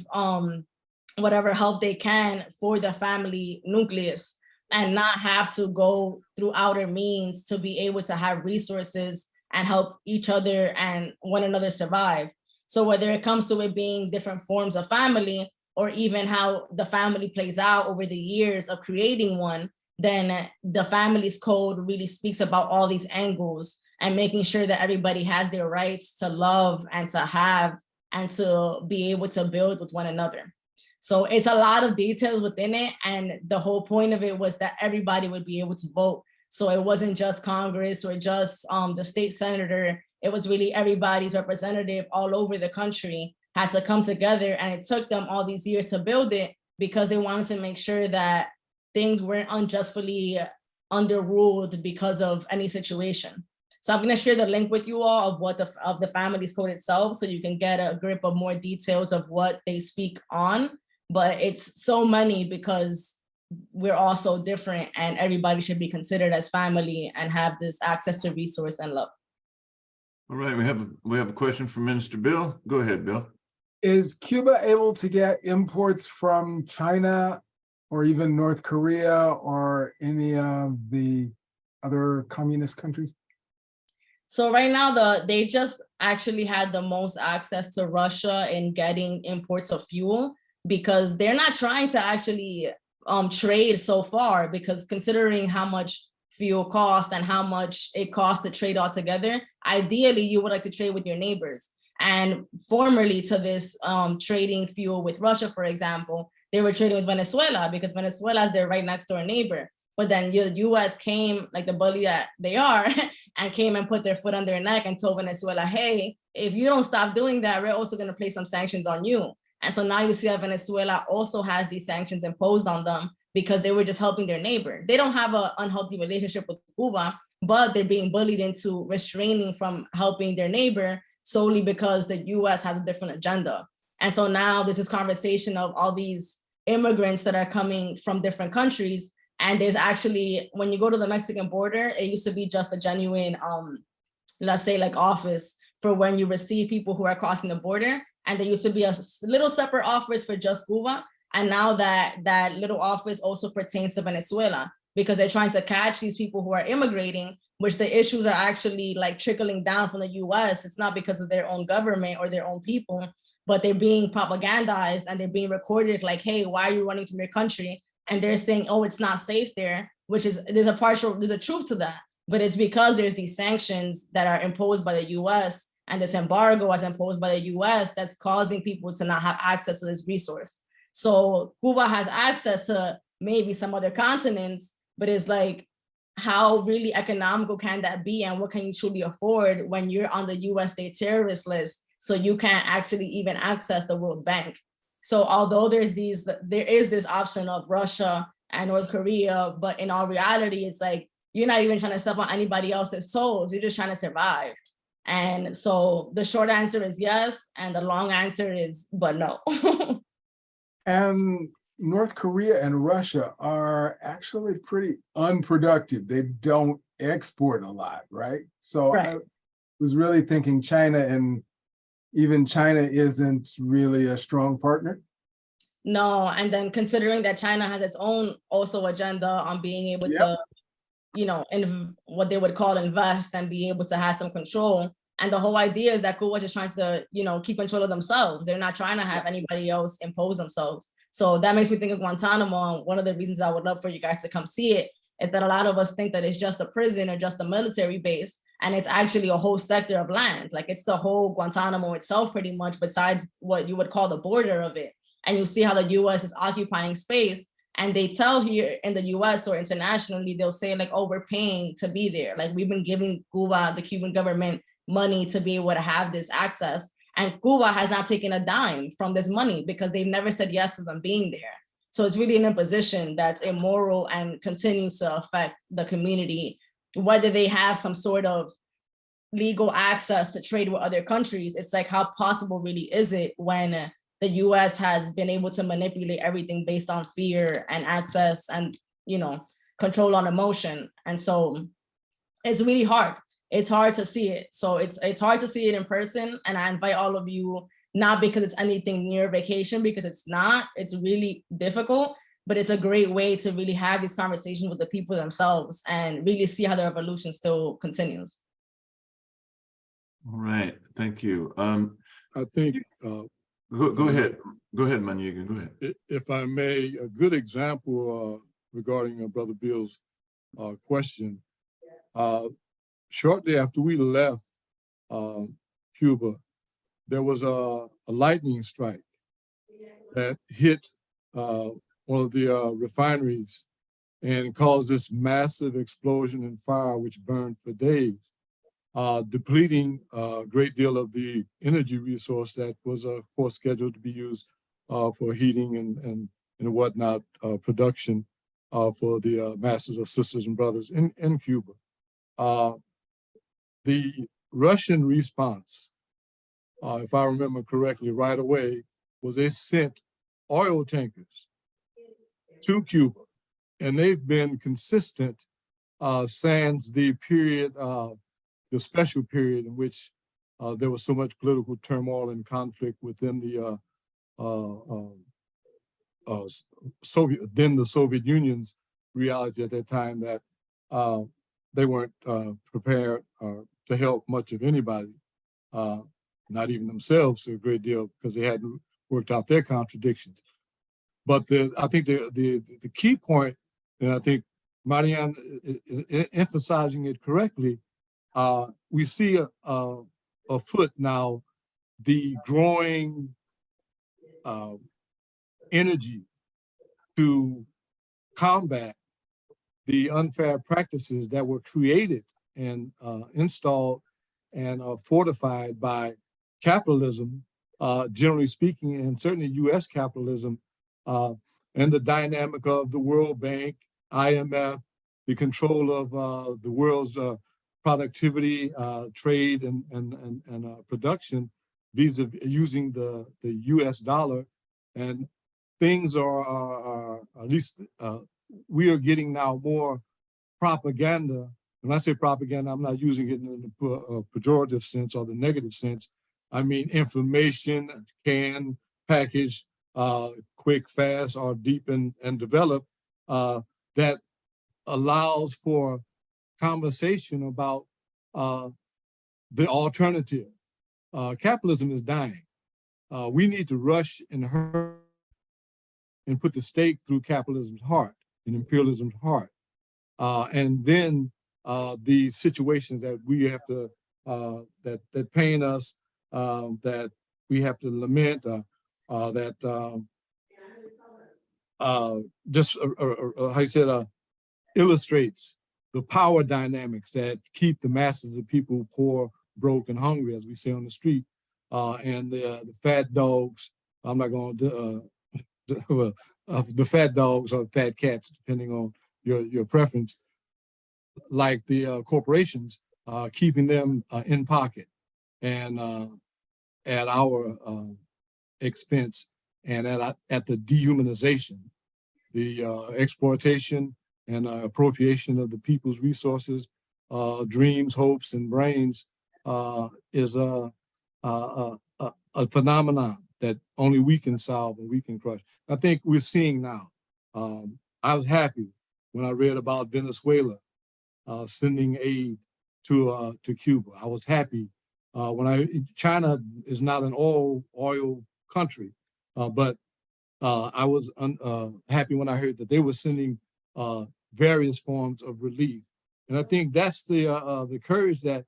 whatever help they can for the family nucleus, and not have to go through outer means to be able to have resources and help each other and one another survive. So whether it comes to it being different forms of family, or even how the family plays out over the years of creating one, then the family's code really speaks about all these angles and making sure that everybody has their rights to love and to have and to be able to build with one another. So it's a lot of details within it. And the whole point of it was that everybody would be able to vote. So it wasn't just Congress or just the state senator. It was really everybody's representative all over the country had to come together. And it took them all these years to build it because they wanted to make sure that things weren't unjustly underruled because of any situation. So I'm going to share the link with you all of what the family's code itself, so you can get a grip of more details of what they speak on. But it's so many because we're all so different, and everybody should be considered as family and have this access to resource and love. All right, we have a question from Minister Bill. Go ahead, Bill. Is Cuba able to get imports from China or even North Korea or any of the other communist countries? So right now, they just actually had the most access to Russia in getting imports of fuel, because they're not trying to actually trade so far, because considering how much fuel costs and how much it costs to trade altogether, ideally you would like to trade with your neighbors. And formerly to this trading fuel with Russia, for example, they were trading with Venezuela because Venezuela is their right next door neighbor. But then the US came, like the bully that they are, and came and put their foot on their neck and told Venezuela, hey, if you don't stop doing that, we're also going to place some sanctions on you. And so now you see that Venezuela also has these sanctions imposed on them because they were just helping their neighbor. They don't have an unhealthy relationship with Cuba, but they're being bullied into restraining from helping their neighbor solely because the US has a different agenda. And so now there's this conversation of all these immigrants that are coming from different countries. And there's actually, when you go to the Mexican border, it used to be just a genuine, let's say like office for when you receive people who are crossing the border. And there used to be a little separate office for just Cuba. And now that little office also pertains to Venezuela, because they're trying to catch these people who are immigrating, which the issues are actually like trickling down from the US. It's not because of their own government or their own people, but they're being propagandized and they're being recorded like, hey, why are you running from your country? And they're saying, oh, it's not safe there, which is, there's a truth to that, but it's because there's these sanctions that are imposed by the US and this embargo as imposed by the US that's causing people to not have access to this resource. So Cuba has access to maybe some other continents, but it's like, how really economical can that be? And what can you truly afford when you're on the US state terrorist list? So you can't actually even access the World Bank. So although there is this option of Russia and North Korea, but in all reality, it's like, you're not even trying to step on anybody else's toes. You're just trying to survive. And so the short answer is yes. And the long answer is, but no. And North Korea and Russia are actually pretty unproductive. They don't export a lot, right? So right. I was really thinking China, and even China isn't really a strong partner. No, and then considering that China has its own also agenda on being able to, in what they would call invest and be able to have some control. And the whole idea is that Cuba is just trying to, keep control of themselves. They're not trying to have anybody else impose themselves. So that makes me think of Guantanamo. And one of the reasons I would love for you guys to come see it is that a lot of us think that it's just a prison or just a military base, and it's actually a whole sector of land. Like it's the whole Guantanamo itself pretty much, besides what you would call the border of it. And you see how the US is occupying space, and they tell here in the US or internationally, they'll say like, oh, we're paying to be there. Like we've been giving Cuba, the Cuban government, money to be able to have this access. And Cuba has not taken a dime from this money because they've never said yes to them being there. So it's really an imposition that's immoral and continues to affect the community, whether they have some sort of legal access to trade with other countries. It's like, how possible really is it when the US has been able to manipulate everything based on fear and access and, you know, control on emotion. And so it's really hard. It's hard to see it. So it's hard to see it in person. And I invite all of you, not because it's anything near vacation, because it's not, it's really difficult, but it's a great way to really have these conversations with the people themselves and really see how the revolution still continues. All right, thank you. I think Go ahead. Go ahead, Maniga. Go ahead. If I may, a good example regarding Brother Bill's question. Shortly after we left Cuba, there was a lightning strike that hit one of the refineries and caused this massive explosion and fire, which burned for days, depleting a great deal of the energy resource that was, of course, scheduled to be used for heating and whatnot, production for the masses of sisters and brothers in Cuba. The Russian response, if I remember correctly, right away, was they sent oil tankers to Cuba, and they've been consistent since the period, the special period in which there was so much political turmoil and conflict within the the Soviet Union's reality at that time that they weren't prepared to help much of anybody, not even themselves to a great deal, because they hadn't worked out their contradictions. But I think the key point, and I think Marien is emphasizing it correctly, we see afoot now the growing energy to combat the unfair practices that were created and installed and fortified by capitalism, generally speaking, and certainly US capitalism, and the dynamic of the World Bank, IMF, the control of the world's productivity, trade, and production, vis-a-vis using the US dollar. And things are at least, we are getting now more propaganda. When I say propaganda, I'm not using it in the pejorative sense or the negative sense. I mean information, canned, packaged, quick, fast, or deep and developed, that allows for conversation about the alternative. Capitalism is dying. We need to rush and hurry and put the stake through capitalism's heart and imperialism's heart. And then the situations that we have to, that pain us, that we have to lament, that just, how you said, illustrates the power dynamics that keep the masses of people poor, broke, and hungry, as we say on the street. And the fat dogs, I'm not going to, well, the fat dogs or fat cats, depending on your preference, like the corporations, keeping them in pocket and at our expense, and at the dehumanization, the exploitation and appropriation of the people's resources, dreams, hopes, and brains is a phenomenon that only we can solve and we can crush. I think we're seeing now. I was happy when I read about Venezuela sending aid to Cuba. I was happy when China is not an oil country, but I was happy when I heard that they were sending various forms of relief. And I think that's the courage that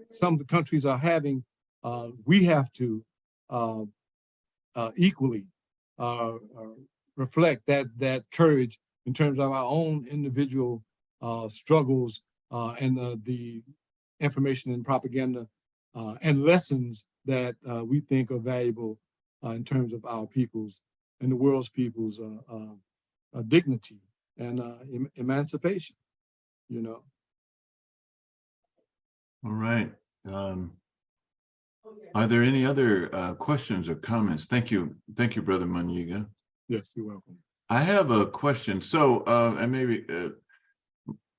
some of the countries are having. We have to equally reflect that courage in terms of our own individual struggles and the information and propaganda and lessons that we think are valuable in terms of our people's and the world's people's dignity and emancipation, you know. All right. Are there any other questions or comments? Thank you, Brother Muniga. Yes, you're welcome. I have a question. So, and maybe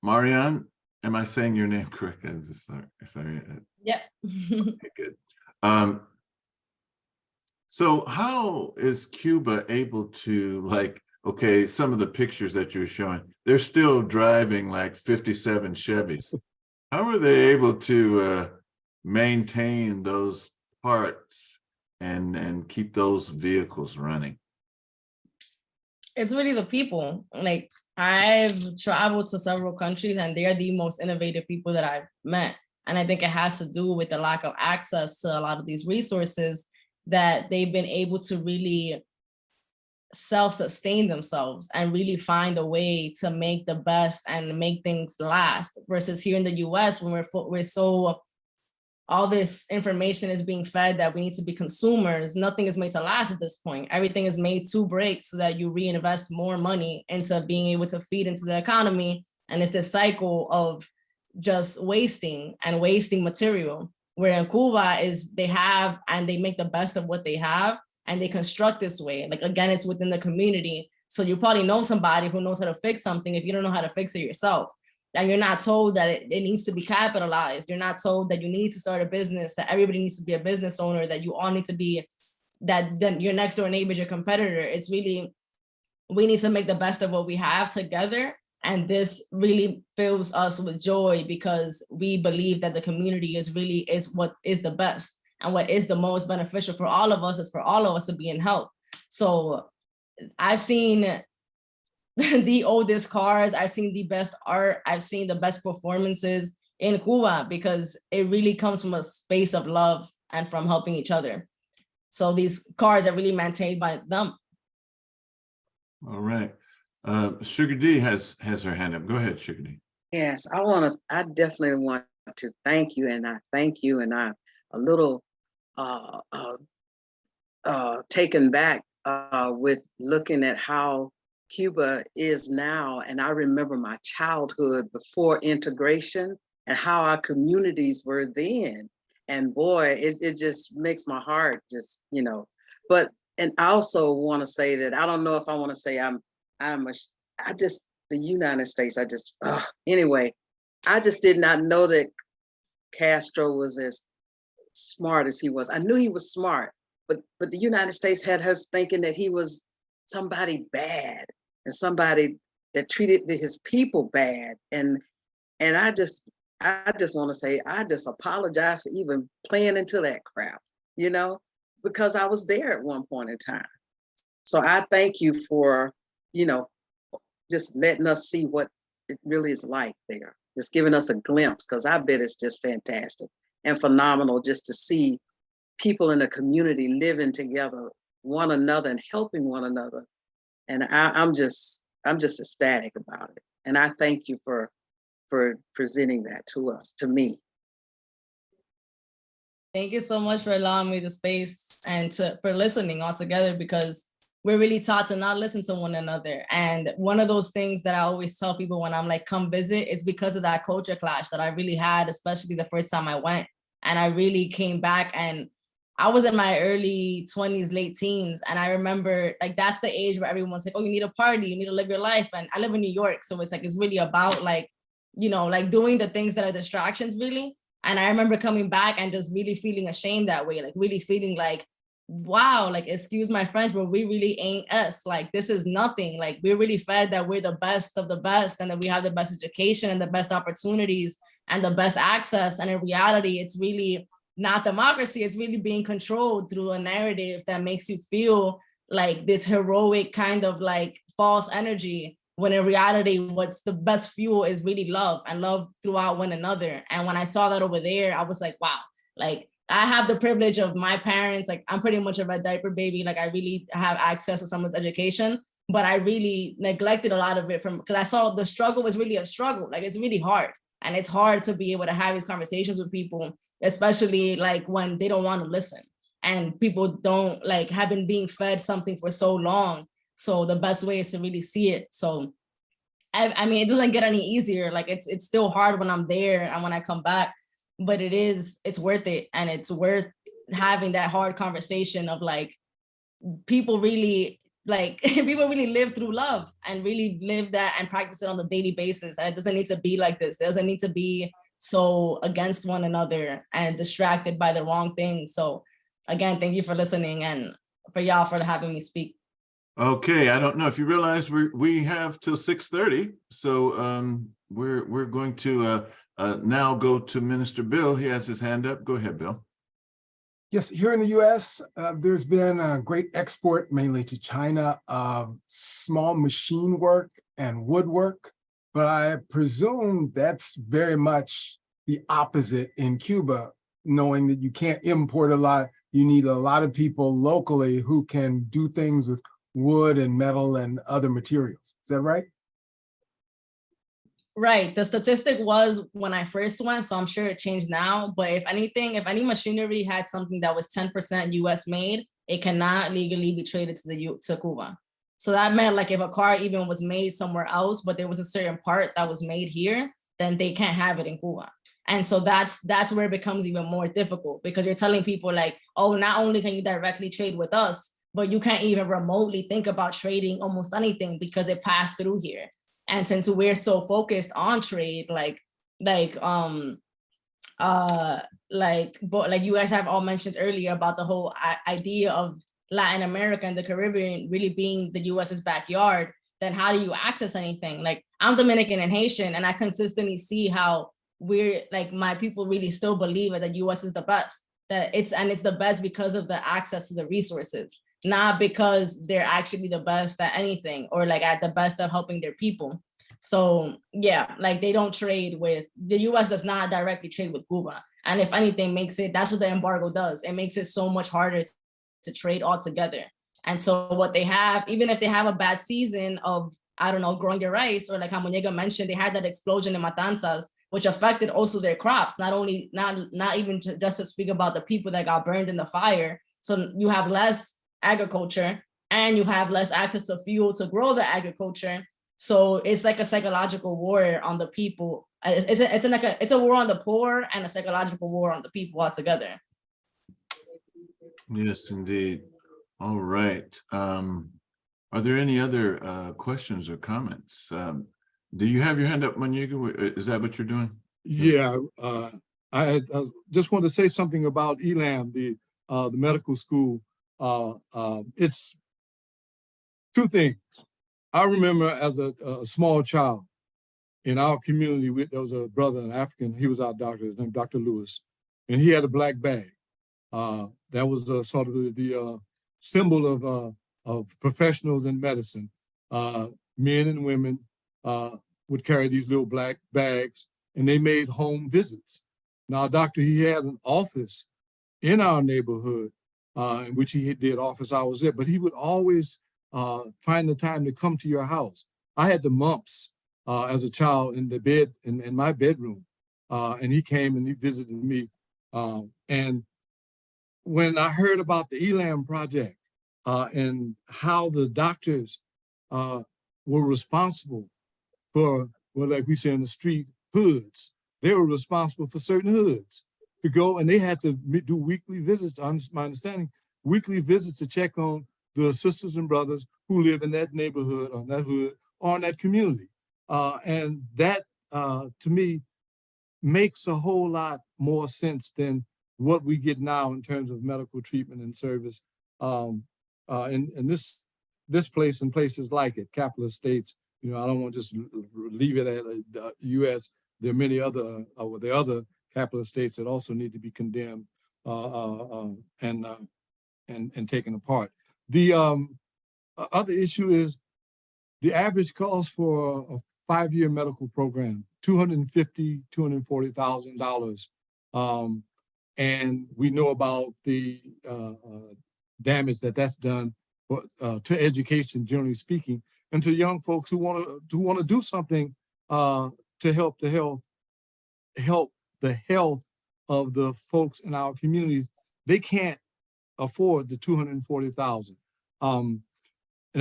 Marien, am I saying your name correctly? I'm just sorry. Yep. Okay, good. So how is Cuba able to, like, okay, some of the pictures that you're showing, they're still driving like 57 Chevys. How are they able to maintain those parts and keep those vehicles running? It's really the people. Like, I've traveled to several countries and they're the most innovative people that I've met. And I think it has to do with the lack of access to a lot of these resources that they've been able to really self-sustain themselves and really find a way to make the best and make things last, versus here in the US when we're so, all this information is being fed that we need to be consumers. Nothing is made to last at this point. Everything is made to break so that you reinvest more money into being able to feed into the economy. And it's this cycle of just wasting and wasting material. Where in Cuba is they have and they make the best of what they have and they construct this way. Like, again, it's within the community. So you probably know somebody who knows how to fix something if you don't know how to fix it yourself. And you're not told that it needs to be capitalized. You're not told that you need to start a business, that everybody needs to be a business owner, that you all need to be, that then your next door neighbor is your competitor. It's really, we need to make the best of what we have together. And this really fills us with joy because we believe that the community is what is the best and what is the most beneficial for all of us is for all of us to be in health. So I've seen the oldest cars, I've seen the best art, I've seen the best performances in Cuba because it really comes from a space of love and from helping each other. So these cars are really maintained by them. All right. Sugar D has her hand up. Go ahead, Sugar D. Yes, I definitely want to thank you, and I thank you, and I'm a little taken back with looking at how Cuba is now. And I remember my childhood before integration and how our communities were then. And boy, it just makes my heart just, you know, and I also want to say that I don't know if I want to say the United States, anyway, I just did not know that Castro was as smart as he was. I knew he was smart, but the United States had us thinking that he was somebody bad and somebody that treated his people bad. And I just want to say, I just apologize for even playing into that crap, you know, because I was there at one point in time. So I thank you for, you know, just letting us see what it really is like there, just giving us a glimpse, because I bet it's just fantastic and phenomenal just to see people in the community living together, one another and helping one another. And I'm just ecstatic about it. And I thank you for presenting that to us, to me. Thank you so much for allowing me the space and for listening all together, because we're really taught to not listen to one another. And one of those things that I always tell people when I'm like, come visit, it's because of that culture clash that I really had, especially the first time I went. And I really came back, and I was in my early 20s, late teens. And I remember, like, that's the age where everyone's like, oh, you need a party, you need to live your life. And I live in New York. So it's like, it's really about like, you know, like doing the things that are distractions really. And I remember coming back and just really feeling ashamed that way, like really feeling like, wow, like, excuse my French, but we really ain't us. Like, this is nothing. Like, we're really fed that we're the best of the best and that we have the best education and the best opportunities and the best access. And in reality, it's really not democracy. It's really being controlled through a narrative that makes you feel like this heroic kind of like false energy, when in reality, what's the best fuel is really love and love throughout one another. And when I saw that over there, I was like, wow, like I have the privilege of my parents, like I'm pretty much a red diaper baby. Like I really have access to someone's education, but I really neglected a lot of it because I saw the struggle was really a struggle. Like it's really hard. And it's hard to be able to have these conversations with people, especially like when they don't want to listen and people don't like have been being fed something for so long. So the best way is to really see it. So I mean, it doesn't get any easier. Like it's still hard when I'm there and when I come back, but it's worth it. And it's worth having that hard conversation of like, people really people really live through love and really live that and practice it on a daily basis. And it doesn't need to be like this. It doesn't need to be so against one another and distracted by the wrong things. So again, thank you for listening and for y'all for having me speak. Okay, I don't know if you realize we have till 6:30, so we're going to now go to Minister Bill. He has his hand up. Go ahead, Bill. Yes, here in the US, there's been a great export, mainly to China, of small machine work and woodwork, but I presume that's very much the opposite in Cuba, knowing that you can't import a lot. You need a lot of people locally who can do things with wood and metal and other materials. Is that right? Right. The statistic was when I first went, so I'm sure it changed now. But if anything, if any machinery had something that was 10% US made, it cannot legally be traded to Cuba. So that meant like if a car even was made somewhere else, but there was a certain part that was made here, then they can't have it in Cuba. And so that's where it becomes even more difficult, because you're telling people like, oh, not only can you directly trade with us, but you can't even remotely think about trading almost anything because it passed through here. And since we're so focused on trade, like you guys have all mentioned earlier about the whole idea of Latin America and the Caribbean really being the US's backyard, then how do you access anything? Like I'm Dominican and Haitian, and I consistently see how we're like, my people really still believe that the US is the best, it's the best because of the access to the resources, not because they're actually the best at anything or like at the best of helping their people. So yeah, like they don't trade with, the US does not directly trade with Cuba. And if anything that's what the embargo does. It makes it so much harder to trade altogether. And so what they have, even if they have a bad season of, I don't know, growing their rice, or like how Muñega mentioned, they had that explosion in Matanzas, which affected also their crops, not even just to speak about the people that got burned in the fire. So you have less agriculture and you have less access to fuel to grow the agriculture. So it's like a psychological war on the people. It's a war on the poor and a psychological war on the people altogether. Yes, indeed. All right. Are there any other questions or comments? Do you have your hand up, Muñega? Is that what you're doing? Yeah, I just want to say something about ELAM, the medical school. It's two things. I remember as a small child in our community, there was a brother, an African, he was our doctor, his name Dr. Lewis, and he had a black bag. That was sort of the symbol of professionals in medicine. Men and women would carry these little black bags, and they made home visits. Now, doctor, he had an office in our neighborhood in which he did office hours there, but he would always find the time to come to your house. I had the mumps as a child in the bed, in my bedroom, and he came and he visited me. And when I heard about the ELAM project and how the doctors were responsible for, well, like we say in the street, hoods, they were responsible for certain hoods to go, and they had to do weekly visits, my understanding, weekly visits to check on the sisters and brothers who live in that neighborhood or that hood or in that community. And that, to me, makes a whole lot more sense than what we get now in terms of medical treatment and service. In this place and places like it, capitalist states, I don't want to just leave it at the US. There are many other, the other capitalist states that also need to be condemned and taken apart. The other issue is the average cost for a 5-year medical program, $250,000, $240,000. And we know about the damage that's done to education, generally speaking, and to young folks who want to do something to help the health of the folks in our communities. They can't afford the $240,000. And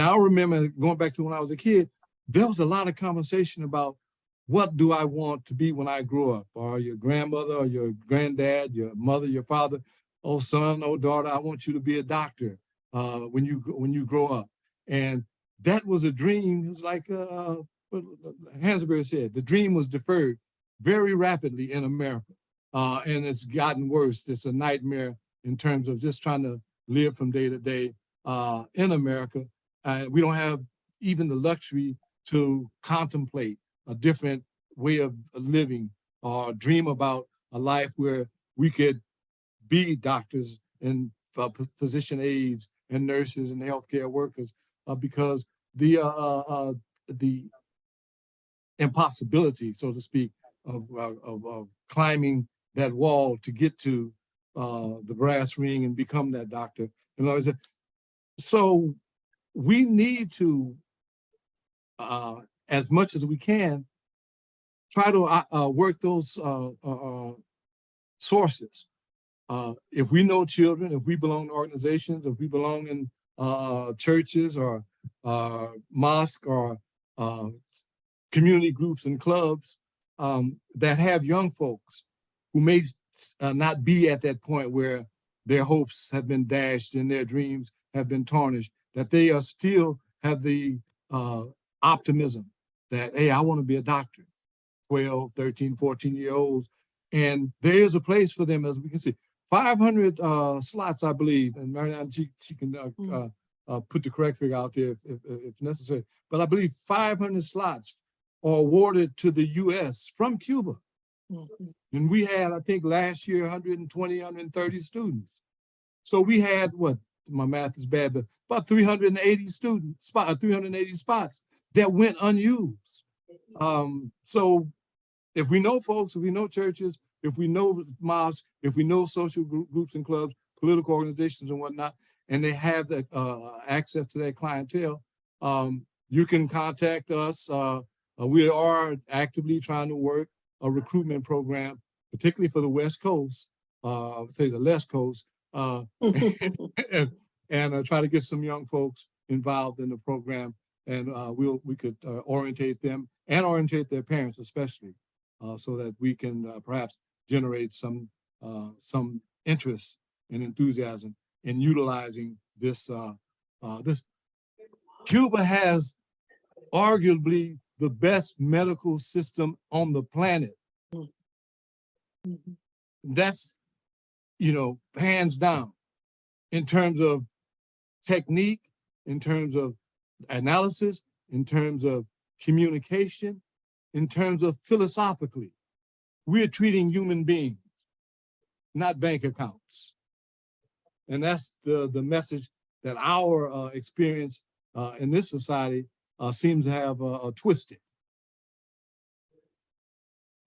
I remember going back to when I was a kid, there was a lot of conversation about what do I want to be when I grow up? Or your grandmother or your granddad, your mother, your father, oh son, oh daughter, I want you to be a doctor when you grow up. And that was a dream. It was like what Hansberry said, the dream was deferred very rapidly in America. And it's gotten worse. It's a nightmare in terms of just trying to live from day to day in America. We don't have even the luxury to contemplate a different way of living or dream about a life where we could be doctors and physician aides and nurses and healthcare workers because the impossibility, so to speak, of climbing that wall to get to the brass ring and become that doctor. So we need to, as much as we can, try to work those sources. If we know children, if we belong to organizations, if we belong in churches or mosque or community groups and clubs that have young folks who may not be at that point where their hopes have been dashed and their dreams have been tarnished, that they are still have the optimism that, hey, I want to be a doctor, 12, 13, 14-year-olds. And there is a place for them, as we can see. 500 slots, I believe, and Marien, she can put the correct figure out there if necessary. But I believe 500 slots are awarded to the US from Cuba. And we had, I think last year, 120, 130 students. So we had, what, my math is bad, but about 380 spots that went unused. So if we know folks, if we know churches, if we know mosques, if we know social groups and clubs, political organizations and whatnot, and they have that access to that clientele, you can contact us. We are actively trying to work a recruitment program, particularly for the West Coast, I would say the Left Coast, and try to get some young folks involved in the program. And we could orientate them and orientate their parents especially, so that we can perhaps generate some interest and enthusiasm in utilizing this. Cuba has arguably the best medical system on the planet. That's, hands down, in terms of technique, in terms of analysis, in terms of communication, in terms of philosophically. We're treating human beings, not bank accounts. And that's the message that our experience in this society seems to have twisted.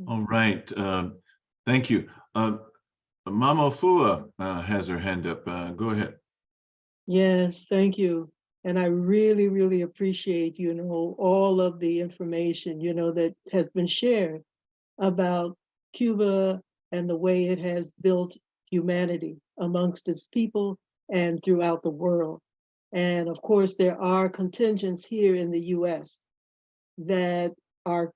All right, thank you. Mama Fua has her hand up. Go ahead. Yes, thank you. And I really, really appreciate, all of the information, that has been shared about Cuba and the way it has built humanity amongst its people and throughout the world. And of course, there are contingents here in the US that are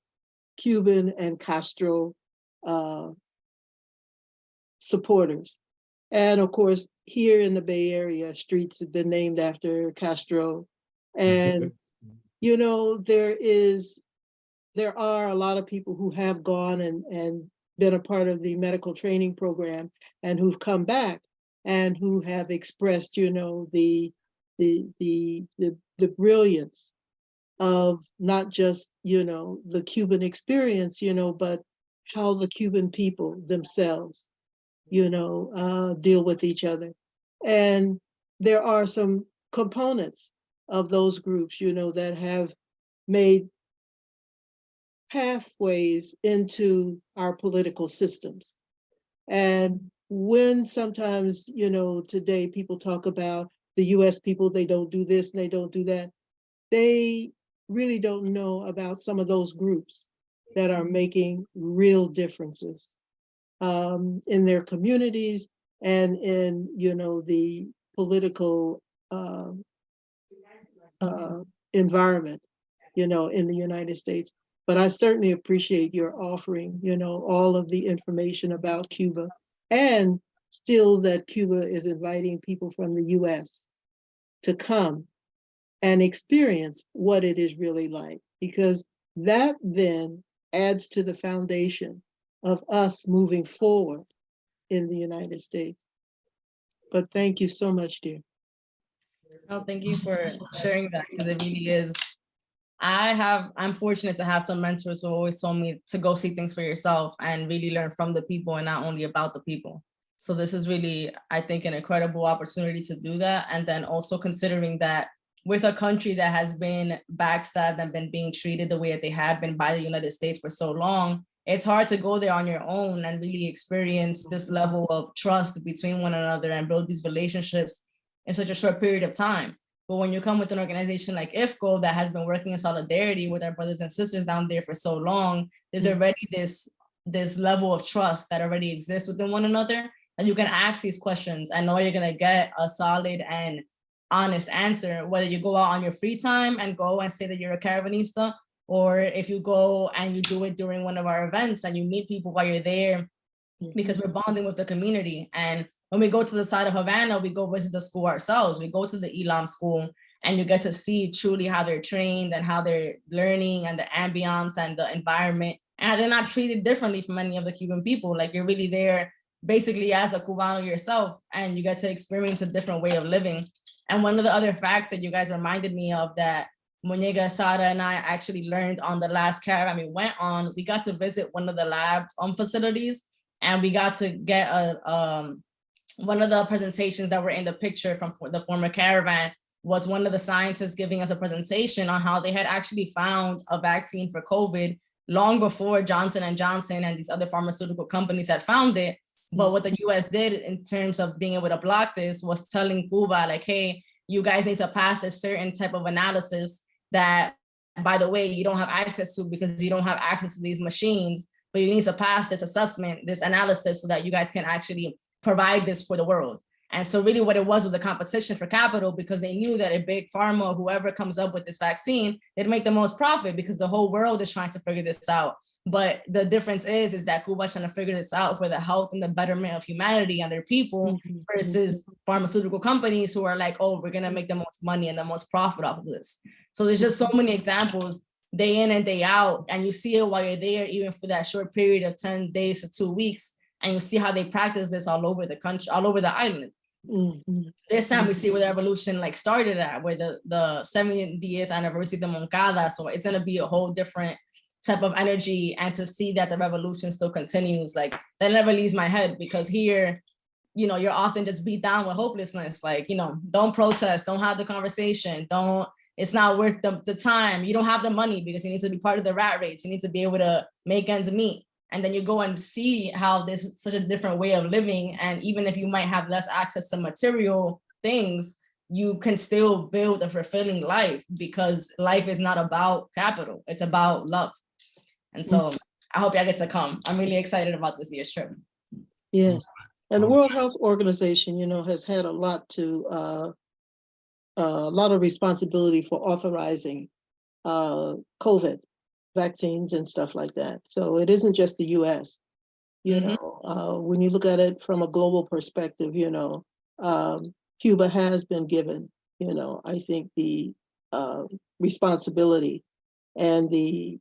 Cuban and Castro supporters. And of course, here in the Bay Area, streets have been named after Castro. And, there are a lot of people who have gone and been a part of the medical training program and who've come back and who have expressed, the brilliance of not just, the Cuban experience, but how the Cuban people themselves, deal with each other. And there are some components of those groups, that have made pathways into our political systems. And when sometimes, today people talk about the US people, they don't do this and they don't do that, they really don't know about some of those groups that are making real differences in their communities and in, the political environment, in the United States. But I certainly appreciate your offering, all of the information about Cuba, and still that Cuba is inviting people from the US to come and experience what it is really like, because that then adds to the foundation of us moving forward in the United States. But thank you so much, dear. Oh, thank you for sharing that, because it really is. I'm fortunate to have some mentors who always told me to go see things for yourself and really learn from the people and not only about the people. So this is really, I think, an incredible opportunity to do that. And then also considering that with a country that has been backstabbed and been being treated the way that they have been by the United States for so long, it's hard to go there on your own and really experience this level of trust between one another and build these relationships in such a short period of time. But when you come with an organization like IFCO that has been working in solidarity with our brothers and sisters down there for so long, there's already this level of trust that already exists within one another, and you can ask these questions and know you're gonna get a solid and honest answer, whether you go out on your free time and go and say that you're a Caravanista, or if you go and you do it during one of our events and you meet people while you're there, because we're bonding with the community. And when we go to the side of Havana, we go visit the school ourselves. We go to the Elam school and you get to see truly how they're trained and how they're learning and the ambiance and the environment. And they're not treated differently from any of the Cuban people. Like, you're really there basically as a Cubano yourself, and you get to experience a different way of living. And one of the other facts that you guys reminded me of that Moniga, Sara, and I actually learned on the last caravan we went on, we got to visit one of the lab facilities, and we got to get one of the presentations that were in the picture from the former caravan was one of the scientists giving us a presentation on how they had actually found a vaccine for COVID long before Johnson & Johnson and these other pharmaceutical companies had found it. But what the US did in terms of being able to block this was telling Cuba, like, hey, you guys need to pass this certain type of analysis that, by the way, you don't have access to because you don't have access to these machines, but you need to pass this assessment, this analysis, so that you guys can actually provide this for the world. And so really what it was a competition for capital, because they knew that a big pharma, whoever comes up with this vaccine, they'd make the most profit because the whole world is trying to figure this out. But the difference is that Cuba's trying to figure this out for the health and the betterment of humanity and their people, versus pharmaceutical companies who are like, oh, we're gonna make the most money and the most profit off of this. So there's just so many examples day in and day out, and you see it while you're there, even for that short period of 10 days to 2 weeks, and you see how they practice this all over the country, all over the island. This time we see where the revolution like started at, where the 70th anniversary of the Moncada. So it's gonna be a whole different type of energy, and to see that the revolution still continues, like, that never leaves my head, because here, you're often just beat down with hopelessness, like, don't protest, don't have the conversation, it's not worth the time, you don't have the money because you need to be part of the rat race, you need to be able to make ends meet. And then you go and see how this is such a different way of living, and even if you might have less access to material things, you can still build a fulfilling life, because life is not about capital, it's about love. And so I hope y'all get to come. I'm really excited about this year's trip. Yes, and the World Health Organization, has had a lot of responsibility for authorizing COVID vaccines and stuff like that. So it isn't just the US, when you look at it from a global perspective, Cuba has been given, I think the responsibility and the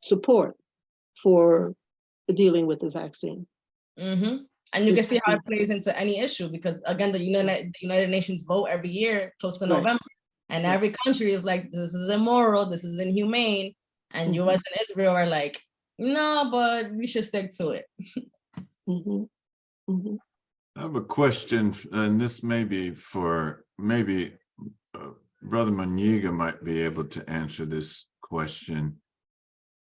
support for dealing with the vaccine. And you can see how it plays into any issue, because again, the United Nations vote every year close to November, and every country is like, this is immoral, this is inhumane, and US and Israel are like, no, but we should stick to it. I have a question, and this may be for Brother Maniga might be able to answer this question.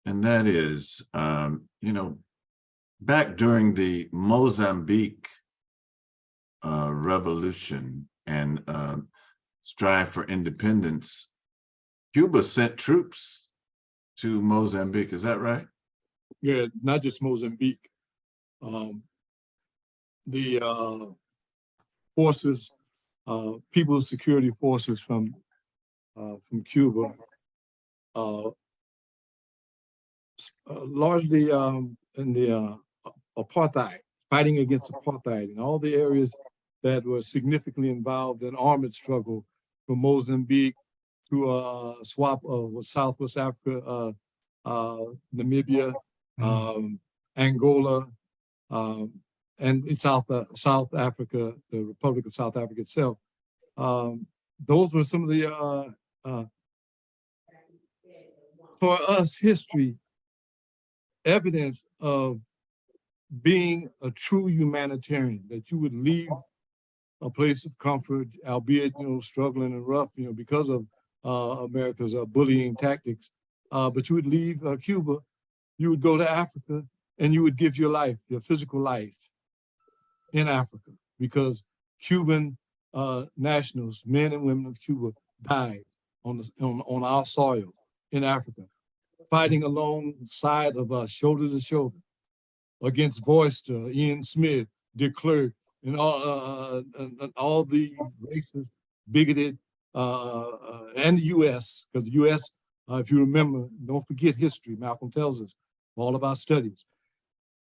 And that is, back during the Mozambique revolution and strive for independence, Cuba sent troops to Mozambique. Is that right? Yeah, not just Mozambique. The forces, People's Security Forces from Cuba, largely in the apartheid, fighting against apartheid in all the areas that were significantly involved in armed struggle from Mozambique to swap with Southwest Africa, Namibia, Angola, and South Africa, the Republic of South Africa itself. Those were some of the, for us, history, evidence of being a true humanitarian, that you would leave a place of comfort, albeit, struggling and rough, because of America's bullying tactics. But you would leave Cuba, you would go to Africa, and you would give your life, your physical life in Africa, because Cuban nationals, men and women of Cuba, died on our soil in Africa, fighting alongside of us, shoulder to shoulder, against Voister, Ian Smith, de Klerk, and all the racist, bigoted, and the U.S., because the U.S., if you remember, don't forget history, Malcolm tells us, all of our studies.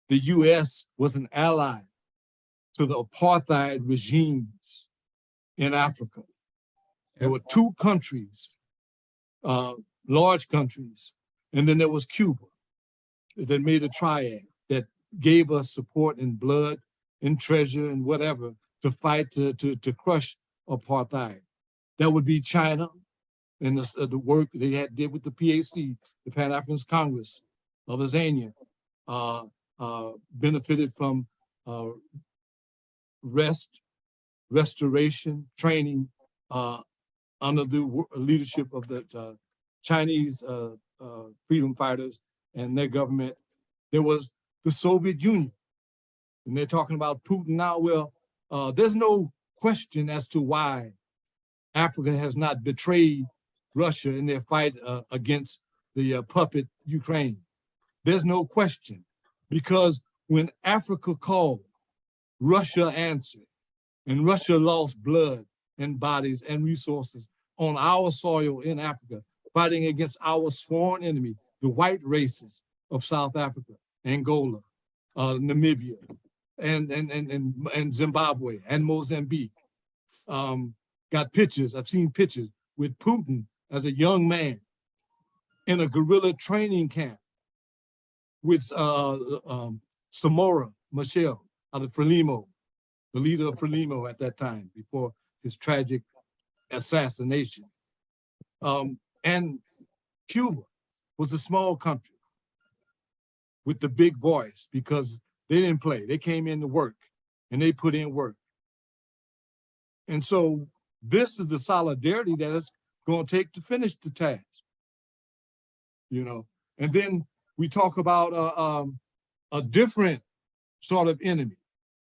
The U.S. was an ally to the apartheid regimes in Africa. There were two countries, large countries, and then there was Cuba that made a triad that gave us support in blood, in treasure, and whatever to fight to crush apartheid. That would be China and the work they did with the PAC, the Pan-Africanist Congress of Azania, benefited from restoration, training under the leadership of the Chinese freedom fighters and their government. There was the Soviet Union, and they're talking about Putin now. Well, there's no question as to why Africa has not betrayed Russia in their fight against the puppet Ukraine. There's no question, because when Africa called, Russia answered, and Russia lost blood and bodies and resources on our soil in Africa, fighting against our sworn enemy, the white races of South Africa, Angola, Namibia, and Zimbabwe and Mozambique. Got pictures, I've seen pictures with Putin as a young man in a guerrilla training camp with Samora Machel out of Frelimo, the leader of Frelimo at that time, before his tragic assassination. And Cuba was a small country with the big voice, because they didn't play. They came in to work, and they put in work. And so this is the solidarity that it's going to take to finish the task, And then we talk about a different sort of enemy,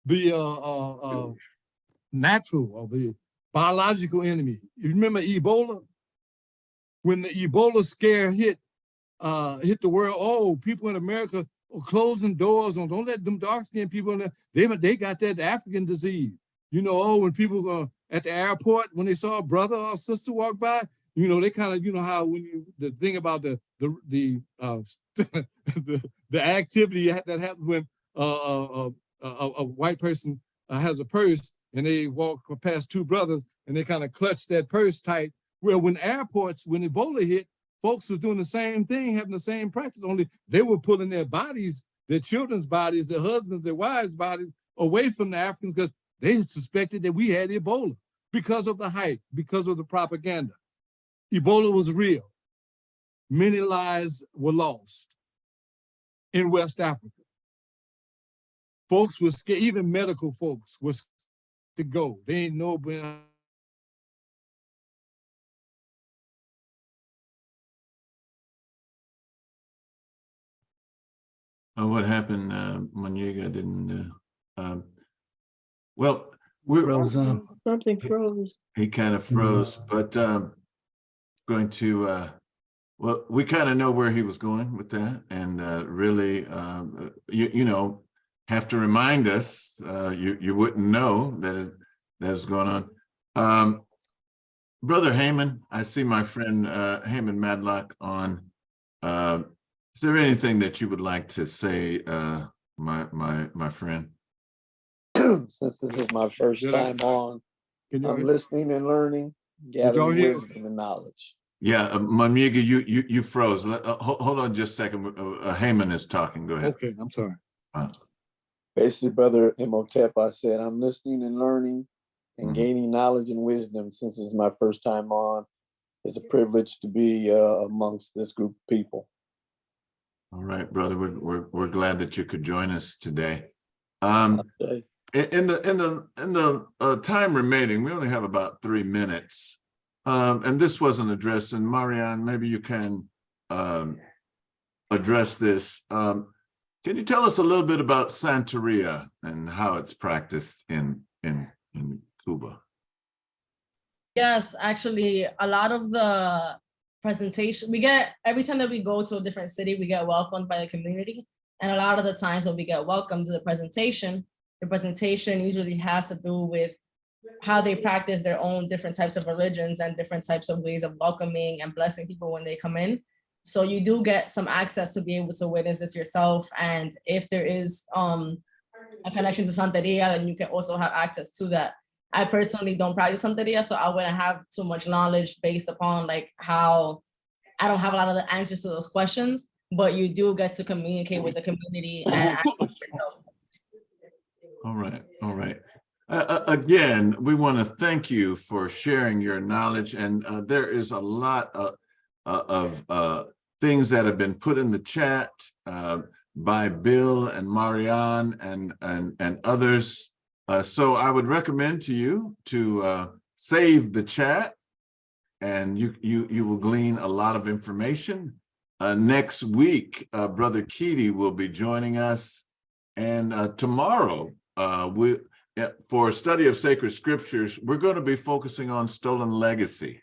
the natural or the biological enemy. You remember Ebola? When the Ebola scare hit the world, people in America are closing doors on, don't let them dark-skinned people in there, they got that African disease. When people at the airport, when they saw a brother or sister walk by, they kind of, how when the thing about the the activity that happens when a white person has a purse and they walk past two brothers and they kind of clutch that purse tight. Well, when Ebola hit, folks was doing the same thing, having the same practice, only they were pulling their bodies, their children's bodies, their husbands, their wives' bodies away from the Africans, because they suspected that we had Ebola because of the hype, because of the propaganda. Ebola was real. Many lives were lost in West Africa. Folks were scared, even medical folks were scared to go. They didn't know what happened, Moniga didn't, well, we're, Froze on. Something froze. he kind of froze, but going to, well, we kind of know where he was going with that, and really, you know, have to remind us, you wouldn't know that that was going on. Brother Heyman, I see my friend Heyman Madlock on. Is there anything that you would like to say, my friend? Since this is my first time on, I'm listening and learning, gathering wisdom and knowledge. Yeah, Mamiga, you froze. Hold on just a second. Heyman is talking. Go ahead. Okay, I'm sorry. Basically, Brother Imhotep, I said, I'm listening and learning and gaining knowledge and wisdom since this is my first time on. It's a privilege to be amongst this group of people. All right, brother. We're glad that you could join us today. In the time remaining, we only have about 3 minutes. And this wasn't addressed, and Marien, maybe you can address this. Can you tell us a little bit about Santeria and how it's practiced in Cuba? Yes, actually, a lot of the presentation we get every time that we go to a different city, we get welcomed by the community. And a lot of the times when we get welcomed to the presentation usually has to do with how they practice their own different types of religions and different types of ways of welcoming and blessing people when they come in. So you do get some access to be able to witness this yourself. And if there is a connection to Santeria, then you can also have access to that. I personally don't practice Santeria, so I wouldn't have too much knowledge based upon like how I don't have a lot of the answers to those questions, but you do get to communicate with the community and yourself. All right, all right. Again, we want to thank you for sharing your knowledge, and there is a lot of things that have been put in the chat by Bill and Marien and others. So I would recommend to you to save the chat, and you will glean a lot of information. Next week, Brother Keedy will be joining us, and tomorrow for a study of sacred scriptures, we're going to be focusing on stolen legacy.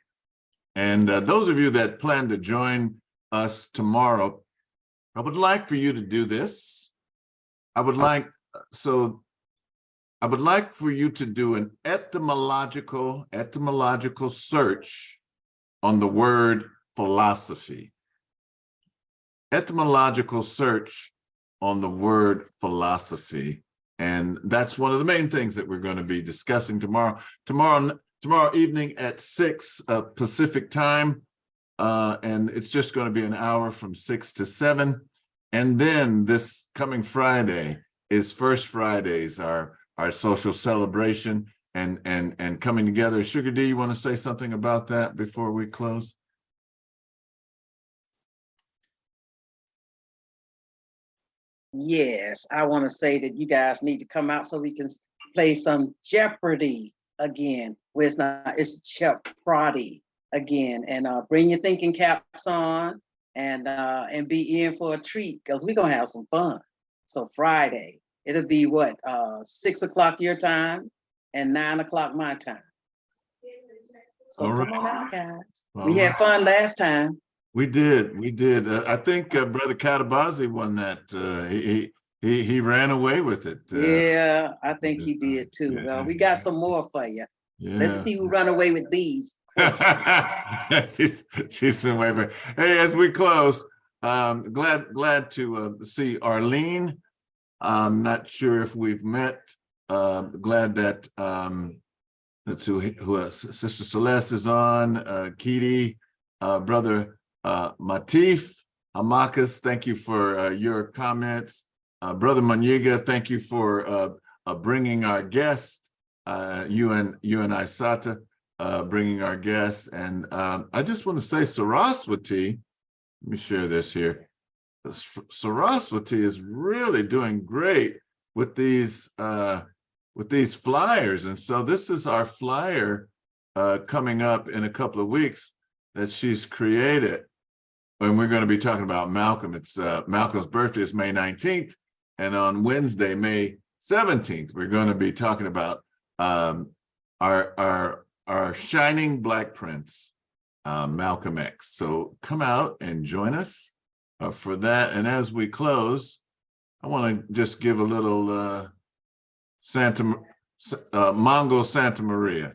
And those of you that plan to join us tomorrow, I would like for you to do this. I would like for you to do an etymological search on the word philosophy. Etymological search on the word philosophy. And that's one of the main things that we're going to be discussing tomorrow evening at 6 Pacific time. And it's just going to be an hour from 6 to 7. And then this coming Friday is First Fridays, our social celebration and coming together. Sugar D, you want to say something about that before we close? Yes, I want to say that you guys need to come out so we can play some Jeopardy again. Well, it's Jeopardy again, and bring your thinking caps on and be in for a treat because we're gonna have some fun. So Friday, it'll be what 6 o'clock your time and 9 o'clock my time. So come on out, guys. We had fun last time. We did. I think Brother Katabazi won that. He ran away with it. Yeah, I think he did too. Well, we got some more for you. Yeah. Let's see who run away with these. She's been wavering. Hey, as we close, glad to see Arlene. I'm not sure if we've met. Glad that that's who Sister Celeste is on. Keedy, Brother Matif Amakas, thank you for your comments. Brother Moniga, thank you for bringing our guest. You and Isata bringing our guest. And I just want to say Saraswati, let me share this here. Saraswati is really doing great with these flyers. And so this is our flyer coming up in a couple of weeks that she's created. and we're going to be talking about Malcolm. It's Malcolm's birthday is May 19th, and on Wednesday, May 17th, we're going to be talking about our shining Black prince, Malcolm X. So come out and join us for that. And as we close, I want to just give a little Mongo Santa Maria.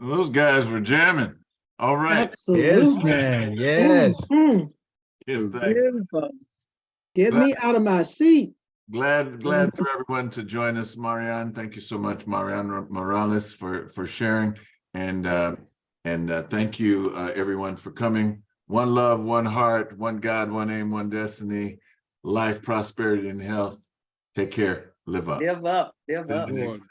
Those guys were jamming. All right. Absolutely. Yes, man. Yes. Give thanks. Beautiful. Get me out of my seat. Glad for everyone to join us, Marien. Thank you so much, Marien Morales, for sharing, and thank you everyone for coming. One love, one heart, one God, one aim, one destiny, life, prosperity, and health. Take care. Live up. Live up. Live See you up. next time.